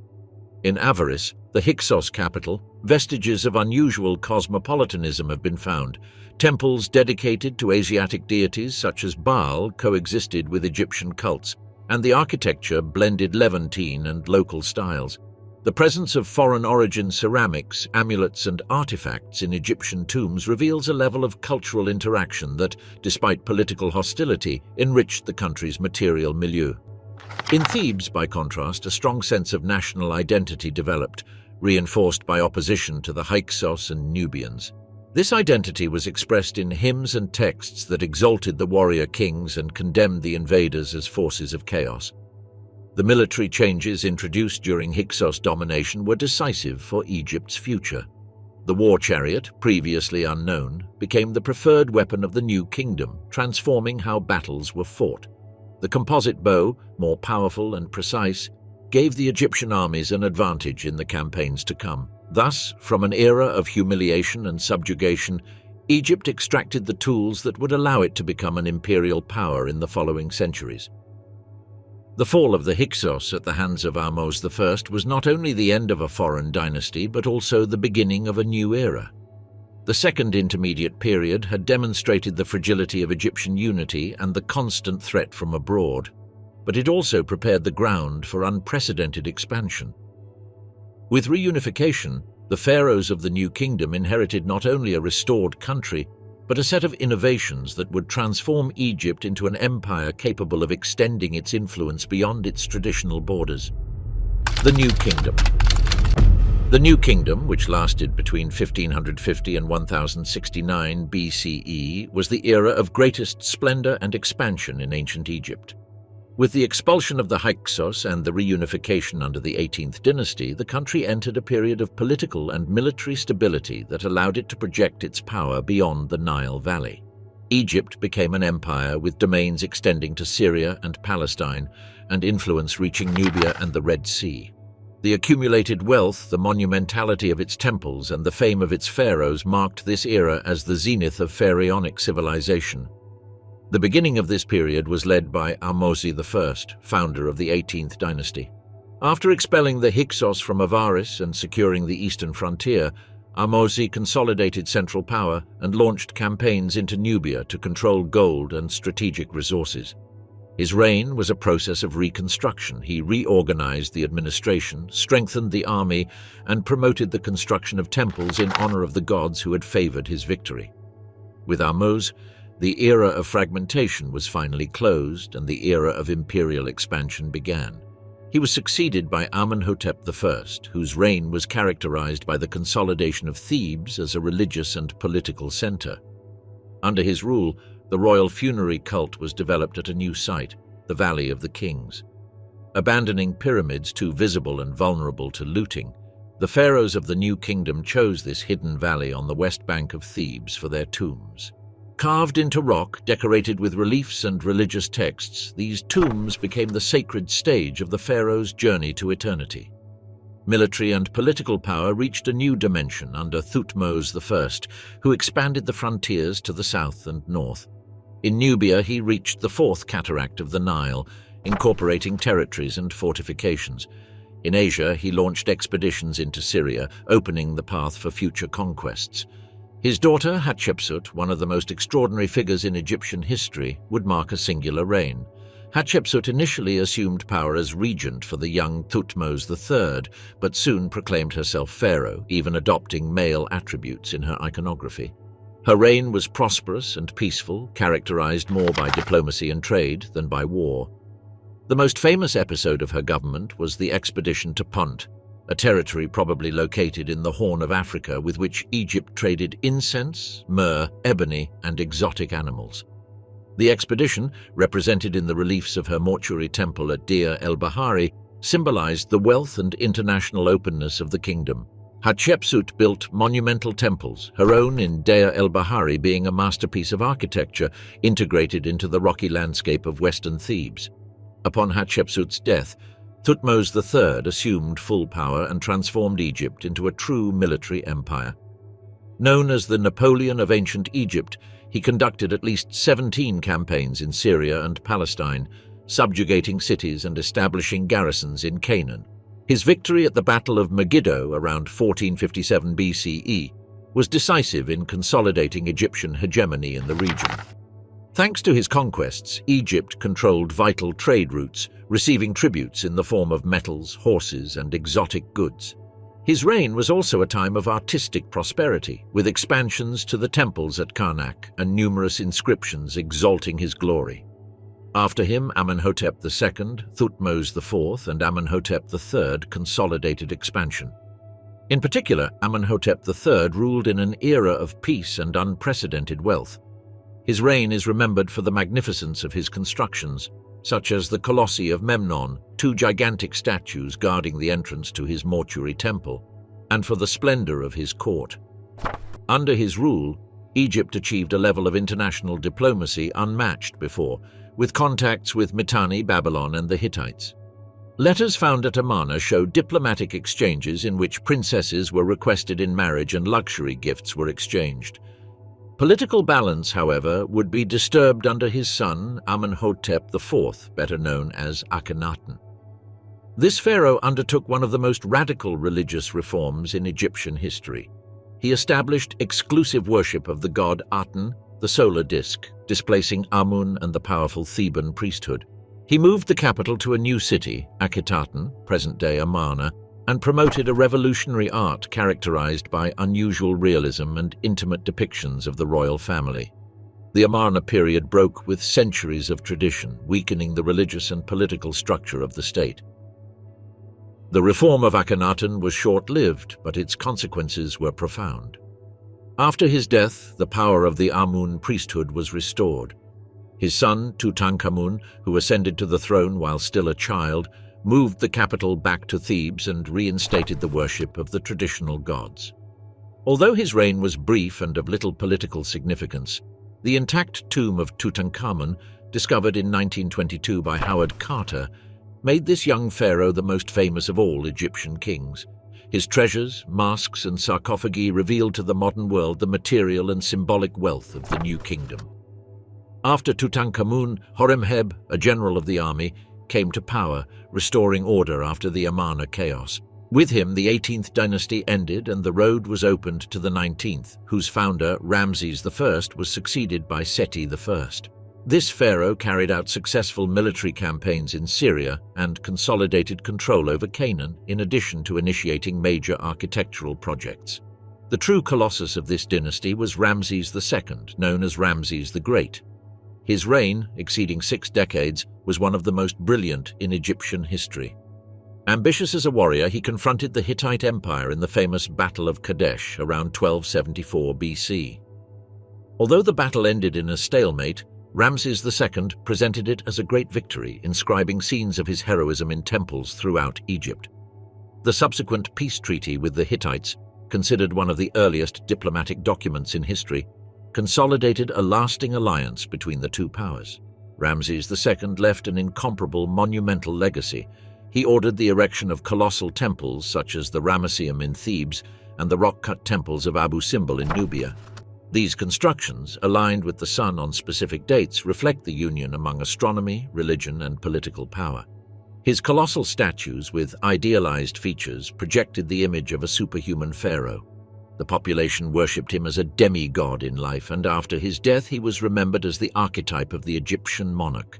In Avaris, the Hyksos capital, vestiges of unusual cosmopolitanism have been found. Temples dedicated to Asiatic deities such as Baal coexisted with Egyptian cults, and the architecture blended Levantine and local styles. The presence of foreign-origin ceramics, amulets, and artifacts in Egyptian tombs reveals a level of cultural interaction that, despite political hostility, enriched the country's material milieu. In Thebes, by contrast, a strong sense of national identity developed, reinforced by opposition to the Hyksos and Nubians. This identity was expressed in hymns and texts that exalted the warrior kings and condemned the invaders as forces of chaos. The military changes introduced during Hyksos domination were decisive for Egypt's future. The war chariot, previously unknown, became the preferred weapon of the new kingdom, transforming how battles were fought. The composite bow, more powerful and precise, gave the Egyptian armies an advantage in the campaigns to come. Thus, from an era of humiliation and subjugation, Egypt extracted the tools that would allow it to become an imperial power in the following centuries. The fall of the Hyksos at the hands of Ahmose I was not only the end of a foreign dynasty, but also the beginning of a new era. The Second Intermediate Period had demonstrated the fragility of Egyptian unity and the constant threat from abroad, but it also prepared the ground for unprecedented expansion. With reunification, the pharaohs of the new kingdom inherited not only a restored country, but a set of innovations that would transform Egypt into an empire capable of extending its influence beyond its traditional borders. The New Kingdom. The New Kingdom, which lasted between 1550 and 1069 BCE, was the era of greatest splendor and expansion in ancient Egypt. With the expulsion of the Hyksos and the reunification under the 18th dynasty, the country entered a period of political and military stability that allowed it to project its power beyond the Nile Valley. Egypt became an empire with domains extending to Syria and Palestine, and influence reaching Nubia and the Red Sea. The accumulated wealth, the monumentality of its temples, and the fame of its pharaohs marked this era as the zenith of pharaonic civilization. The beginning of this period was led by Ahmose I, founder of the 18th dynasty. After expelling the Hyksos from Avaris and securing the eastern frontier, Ahmose consolidated central power and launched campaigns into Nubia to control gold and strategic resources. His reign was a process of reconstruction. He reorganized the administration, strengthened the army, and promoted the construction of temples in honor of the gods who had favored his victory. With Ahmose, the era of fragmentation was finally closed and the era of imperial expansion began. He was succeeded by Amenhotep I, whose reign was characterized by the consolidation of Thebes as a religious and political center. Under his rule, the royal funerary cult was developed at a new site, the Valley of the Kings. Abandoning pyramids too visible and vulnerable to looting, the pharaohs of the New Kingdom chose this hidden valley on the west bank of Thebes for their tombs. Carved into rock, decorated with reliefs and religious texts, these tombs became the sacred stage of the pharaoh's journey to eternity. Military and political power reached a new dimension under Thutmose I, who expanded the frontiers to the south and north. In Nubia, he reached the fourth cataract of the Nile, incorporating territories and fortifications. In Asia, he launched expeditions into Syria, opening the path for future conquests. His daughter, Hatshepsut, one of the most extraordinary figures in Egyptian history, would mark a singular reign. Hatshepsut initially assumed power as regent for the young Thutmose III, but soon proclaimed herself pharaoh, even adopting male attributes in her iconography. Her reign was prosperous and peaceful, characterized more by diplomacy and trade than by war. The most famous episode of her government was the expedition to Punt, a territory probably located in the Horn of Africa with which Egypt traded incense, myrrh, ebony, and exotic animals. The expedition, represented in the reliefs of her mortuary temple at Deir el-Bahari, symbolized the wealth and international openness of the kingdom. Hatshepsut built monumental temples, her own in Deir el-Bahari being a masterpiece of architecture integrated into the rocky landscape of western Thebes. Upon Hatshepsut's death, Thutmose III assumed full power and transformed Egypt into a true military empire. Known as the Napoleon of ancient Egypt, he conducted at least 17 campaigns in Syria and Palestine, subjugating cities and establishing garrisons in Canaan. His victory at the Battle of Megiddo around 1457 BCE was decisive in consolidating Egyptian hegemony in the region. Thanks to his conquests, Egypt controlled vital trade routes, receiving tributes in the form of metals, horses, and exotic goods. His reign was also a time of artistic prosperity, with expansions to the temples at Karnak and numerous inscriptions exalting his glory. After him, Amenhotep II, Thutmose IV, and Amenhotep III consolidated expansion. In particular, Amenhotep III ruled in an era of peace and unprecedented wealth. His reign is remembered for the magnificence of his constructions, such as the Colossi of Memnon, two gigantic statues guarding the entrance to his mortuary temple, and for the splendor of his court. Under his rule, Egypt achieved a level of international diplomacy unmatched before, with contacts with Mitanni, Babylon, and the Hittites. Letters found at Amarna show diplomatic exchanges in which princesses were requested in marriage and luxury gifts were exchanged. Political balance, however, would be disturbed under his son Amenhotep IV, better known as Akhenaten. This pharaoh undertook one of the most radical religious reforms in Egyptian history. He established exclusive worship of the god Aten, the solar disk, displacing Amun and the powerful Theban priesthood. He moved the capital to a new city, Akhetaten, present-day Amarna, and promoted a revolutionary art characterized by unusual realism and intimate depictions of the royal family. The Amarna period broke with centuries of tradition, weakening the religious and political structure of the state. The reform of Akhenaten was short-lived, but its consequences were profound. After his death, the power of the Amun priesthood was restored. His son, Tutankhamun, who ascended to the throne while still a child, moved the capital back to Thebes and reinstated the worship of the traditional gods. Although his reign was brief and of little political significance, the intact tomb of Tutankhamun, discovered in 1922 by Howard Carter, made this young pharaoh the most famous of all Egyptian kings. His treasures, masks, and sarcophagi revealed to the modern world the material and symbolic wealth of the new kingdom. After Tutankhamun, Horemheb, a general of the army, came to power, restoring order after the Amarna chaos. With him, the 18th dynasty ended and the road was opened to the 19th, whose founder, Ramses I, was succeeded by Seti I. This pharaoh carried out successful military campaigns in Syria and consolidated control over Canaan, in addition to initiating major architectural projects. The true colossus of this dynasty was Ramses II, known as Ramses the Great. His reign, exceeding 6 decades, was one of the most brilliant in Egyptian history. Ambitious as a warrior, he confronted the Hittite Empire in the famous Battle of Kadesh around 1274 BC. Although the battle ended in a stalemate, Ramses II presented it as a great victory, inscribing scenes of his heroism in temples throughout Egypt. The subsequent peace treaty with the Hittites, considered one of the earliest diplomatic documents in history, consolidated a lasting alliance between the two powers. Ramses II left an incomparable monumental legacy. He ordered the erection of colossal temples such as the Ramesseum in Thebes and the rock-cut temples of Abu Simbel in Nubia. These constructions, aligned with the sun on specific dates, reflect the union among astronomy, religion, and political power. His colossal statues with idealized features projected the image of a superhuman pharaoh. The population worshipped him as a demigod in life, and after his death he was remembered as the archetype of the Egyptian monarch.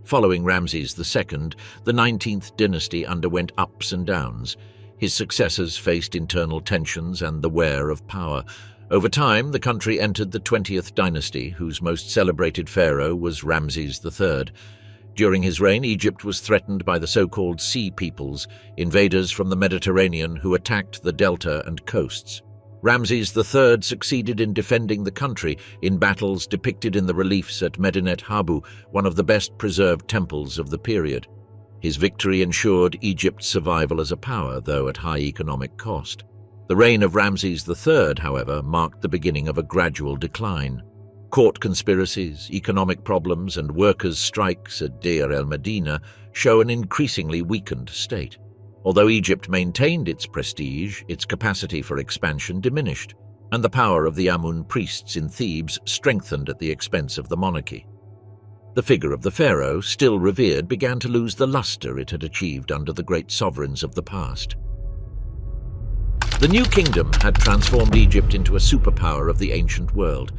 Following Ramses II, the 19th dynasty underwent ups and downs. His successors faced internal tensions and the wear of power. Over time, the country entered the 20th dynasty, whose most celebrated pharaoh was Ramses III. During his reign, Egypt was threatened by the so-called Sea Peoples, invaders from the Mediterranean who attacked the delta and coasts. Ramses III succeeded in defending the country in battles depicted in the reliefs at Medinet Habu, one of the best-preserved temples of the period. His victory ensured Egypt's survival as a power, though at high economic cost. The reign of Ramses III, however, marked the beginning of a gradual decline. Court conspiracies, economic problems, and workers' strikes at Deir el-Medina show an increasingly weakened state. Although Egypt maintained its prestige, its capacity for expansion diminished, and the power of the Amun priests in Thebes strengthened at the expense of the monarchy. The figure of the pharaoh, still revered, began to lose the luster it had achieved under the great sovereigns of the past. The new kingdom had transformed Egypt into a superpower of the ancient world.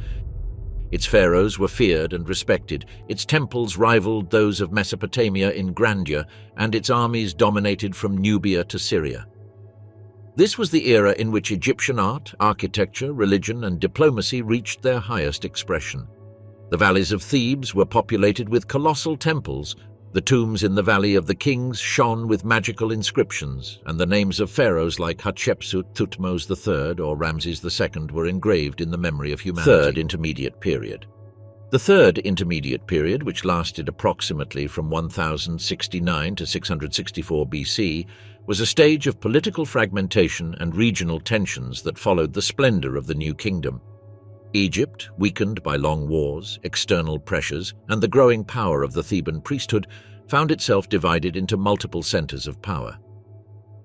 Its pharaohs were feared and respected, its temples rivaled those of Mesopotamia in grandeur, and its armies dominated from Nubia to Syria. This was the era in which Egyptian art, architecture, religion, and diplomacy reached their highest expression. The valleys of Thebes were populated with colossal temples. The tombs in the Valley of the Kings shone with magical inscriptions, and the names of pharaohs like Hatshepsut, Thutmose III, or Ramses II were engraved in the memory of humanity. Third Intermediate Period. The Third Intermediate Period, which lasted approximately from 1069 to 664 BC, was a stage of political fragmentation and regional tensions that followed the splendor of the new kingdom. Egypt, weakened by long wars, external pressures, and the growing power of the Theban priesthood, found itself divided into multiple centers of power.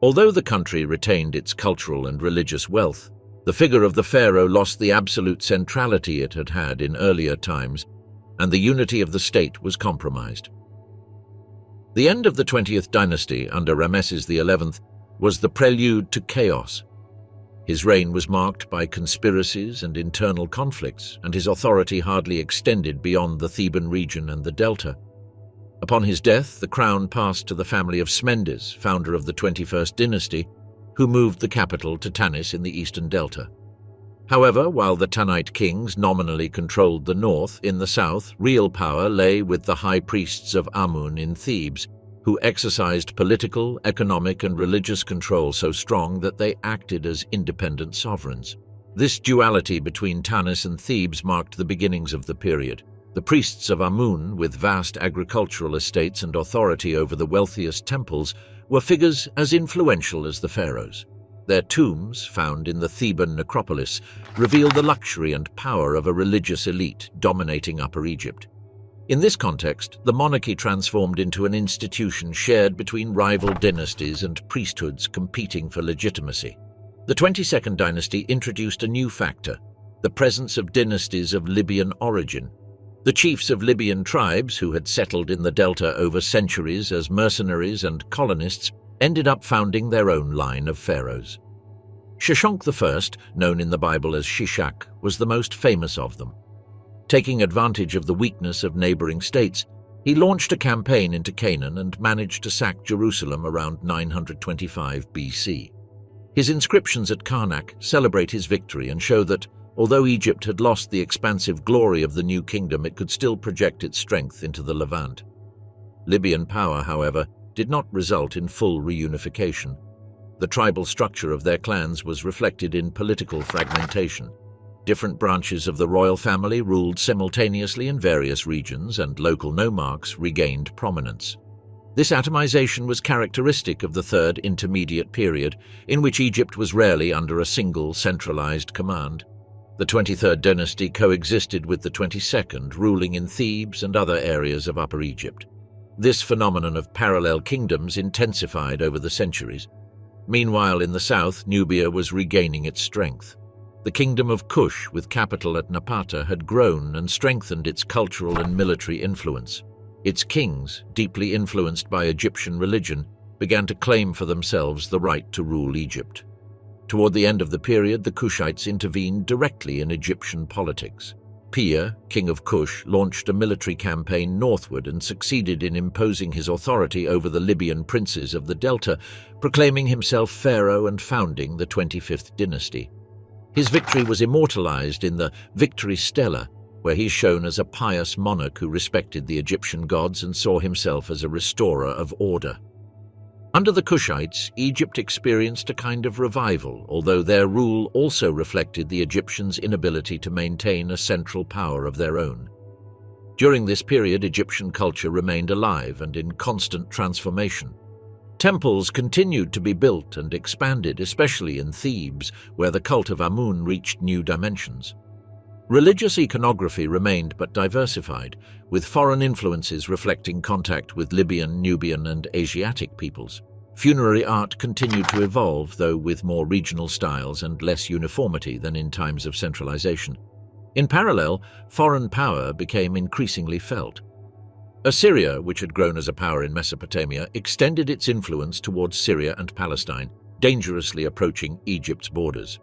Although the country retained its cultural and religious wealth, the figure of the pharaoh lost the absolute centrality it had had in earlier times, and the unity of the state was compromised. The end of the 20th dynasty under Ramses XI was the prelude to chaos. His reign was marked by conspiracies and internal conflicts, and his authority hardly extended beyond the Theban region and the Delta. Upon his death, the crown passed to the family of Smendes, founder of the 21st dynasty, who moved the capital to Tanis in the eastern Delta. However, while the Tanite kings nominally controlled the north, in the south, real power lay with the high priests of Amun in Thebes, who exercised political, economic, and religious control so strong that they acted as independent sovereigns. This duality between Tanis and Thebes marked the beginnings of the period. The priests of Amun, with vast agricultural estates and authority over the wealthiest temples, were figures as influential as the pharaohs. Their tombs, found in the Theban necropolis, reveal the luxury and power of a religious elite dominating Upper Egypt. In this context, the monarchy transformed into an institution shared between rival dynasties and priesthoods competing for legitimacy. The 22nd dynasty introduced a new factor, the presence of dynasties of Libyan origin. The chiefs of Libyan tribes, who had settled in the Delta over centuries as mercenaries and colonists, ended up founding their own line of pharaohs. Sheshonq I, known in the Bible as Shishak, was the most famous of them. Taking advantage of the weakness of neighboring states, he launched a campaign into Canaan and managed to sack Jerusalem around 925 BC. His inscriptions at Karnak celebrate his victory and show that, although Egypt had lost the expansive glory of the new kingdom, it could still project its strength into the Levant. Libyan power, however, did not result in full reunification. The tribal structure of their clans was reflected in political fragmentation. Different branches of the royal family ruled simultaneously in various regions, and local nomarchs regained prominence. This atomization was characteristic of the Third Intermediate Period, in which Egypt was rarely under a single centralized command. The 23rd dynasty coexisted with the 22nd, ruling in Thebes and other areas of Upper Egypt. This phenomenon of parallel kingdoms intensified over the centuries. Meanwhile, in the south, Nubia was regaining its strength. The kingdom of Kush, with capital at Napata, had grown and strengthened its cultural and military influence. Its kings, deeply influenced by Egyptian religion, began to claim for themselves the right to rule Egypt. Toward the end of the period, the Kushites intervened directly in Egyptian politics. Pir, king of Kush, launched a military campaign northward and succeeded in imposing his authority over the Libyan princes of the Delta, proclaiming himself pharaoh and founding the 25th dynasty. His victory was immortalized in the Victory Stela, where he's shown as a pious monarch who respected the Egyptian gods and saw himself as a restorer of order. Under the Kushites, Egypt experienced a kind of revival, although their rule also reflected the Egyptians' inability to maintain a central power of their own. During this period, Egyptian culture remained alive and in constant transformation. Temples continued to be built and expanded, especially in Thebes, where the cult of Amun reached new dimensions. Religious iconography remained but diversified, with foreign influences reflecting contact with Libyan, Nubian, and Asiatic peoples. Funerary art continued to evolve, though with more regional styles and less uniformity than in times of centralization. In parallel, foreign power became increasingly felt. Assyria, which had grown as a power in Mesopotamia, extended its influence towards Syria and Palestine, dangerously approaching Egypt's borders.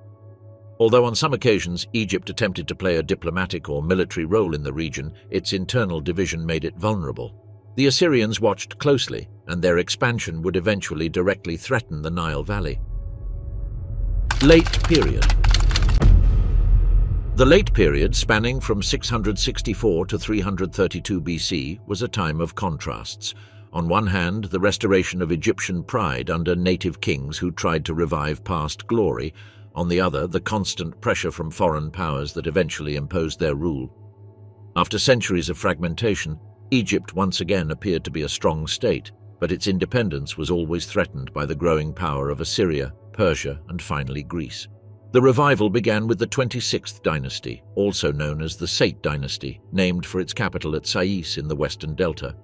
Although on some occasions Egypt attempted to play a diplomatic or military role in the region, its internal division made it vulnerable. The Assyrians watched closely, and their expansion would eventually directly threaten the Nile Valley. Late Period. The Late Period, spanning from 664 to 332 BC, was a time of contrasts. On one hand, the restoration of Egyptian pride under native kings who tried to revive past glory. On the other, the constant pressure from foreign powers that eventually imposed their rule. After centuries of fragmentation, Egypt once again appeared to be a strong state, but its independence was always threatened by the growing power of Assyria, Persia, and finally Greece. The revival began with the 26th dynasty, also known as the Sate dynasty, named for its capital at Sais in the western delta.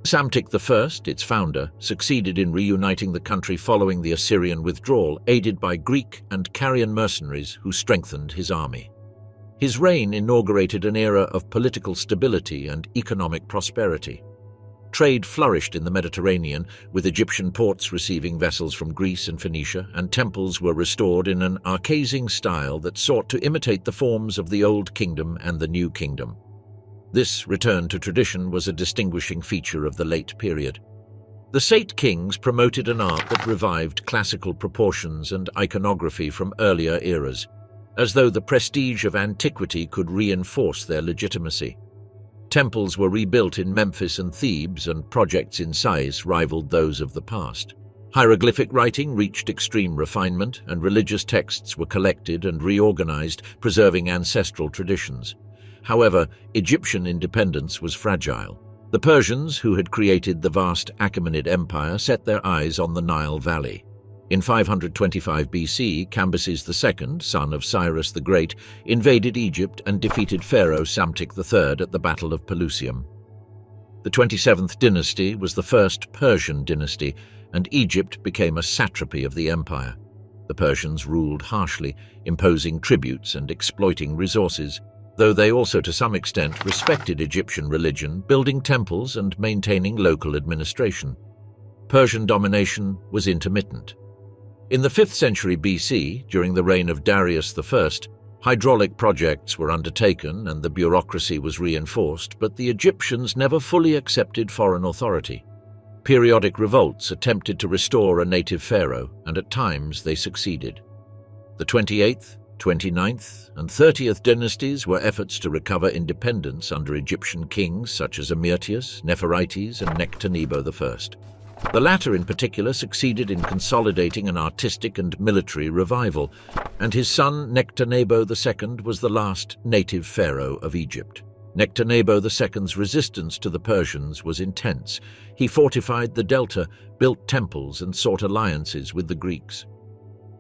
Psamtik I, its founder, succeeded in reuniting the country following the Assyrian withdrawal, aided by Greek and Carian mercenaries who strengthened his army. His reign inaugurated an era of political stability and economic prosperity. Trade flourished in the Mediterranean, with Egyptian ports receiving vessels from Greece and Phoenicia, and temples were restored in an Archasing style that sought to imitate the forms of the Old Kingdom and the New Kingdom. This return to tradition was a distinguishing feature of the Late Period. The Sate kings promoted an art that revived classical proportions and iconography from earlier eras, as though the prestige of antiquity could reinforce their legitimacy. Temples were rebuilt in Memphis and Thebes, and projects in Sais rivaled those of the past. Hieroglyphic writing reached extreme refinement, and religious texts were collected and reorganized, preserving ancestral traditions. However, Egyptian independence was fragile. The Persians, who had created the vast Achaemenid Empire, set their eyes on the Nile Valley. In 525 BC, Cambyses II, son of Cyrus the Great, invaded Egypt and defeated Pharaoh Psamtik III at the Battle of Pelusium. The 27th dynasty was the first Persian dynasty, and Egypt became a satrapy of the empire. The Persians ruled harshly, imposing tributes and exploiting resources, though they also to some extent respected Egyptian religion, building temples and maintaining local administration. Persian domination was intermittent. In the 5th century BC, during the reign of Darius I, hydraulic projects were undertaken and the bureaucracy was reinforced, but the Egyptians never fully accepted foreign authority. Periodic revolts attempted to restore a native pharaoh, and at times they succeeded. The 28th, 29th, and 30th dynasties were efforts to recover independence under Egyptian kings such as Amyrtius, Nepherites, and Nectanebo I. The latter in particular succeeded in consolidating an artistic and military revival, and his son Nectanebo II was the last native pharaoh of Egypt. Nectanebo II's resistance to the Persians was intense. He fortified the delta, built temples, and sought alliances with the Greeks.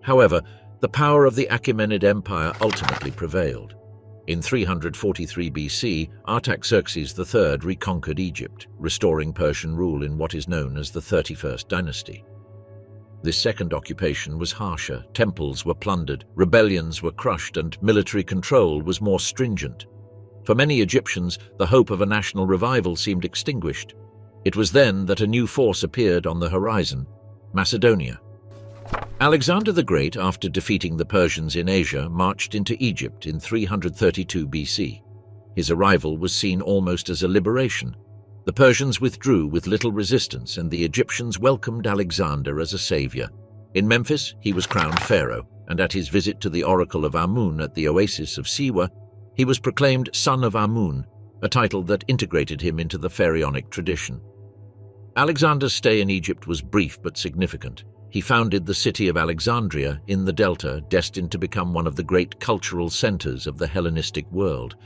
However, the power of the Achaemenid Empire ultimately prevailed. In 343 BC, Artaxerxes III reconquered Egypt, restoring Persian rule in what is known as the 31st dynasty. This second occupation was harsher. Temples were plundered, rebellions were crushed, and military control was more stringent. For many Egyptians, the hope of a national revival seemed extinguished. It was then that a new force appeared on the horizon: Macedonia. Alexander the Great, after defeating the Persians in Asia, marched into Egypt in 332 BC. His arrival was seen almost as a liberation. The Persians withdrew with little resistance, and the Egyptians welcomed Alexander as a savior. In Memphis, he was crowned pharaoh, and at his visit to the oracle of Amun at the oasis of Siwa, he was proclaimed son of Amun, a title that integrated him into the pharaonic tradition. Alexander's stay in Egypt was brief but significant. He founded the city of Alexandria in the Delta, destined to become one of the great cultural centers of the Hellenistic world.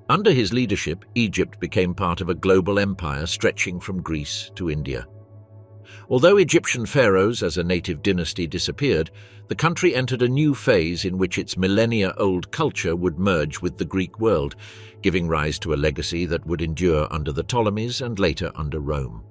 Under his leadership, Egypt became part of a global empire stretching from Greece to India. Although Egyptian pharaohs as a native dynasty disappeared, the country entered a new phase in which its millennia-old culture would merge with the Greek world, giving rise to a legacy that would endure under the Ptolemies and later under Rome.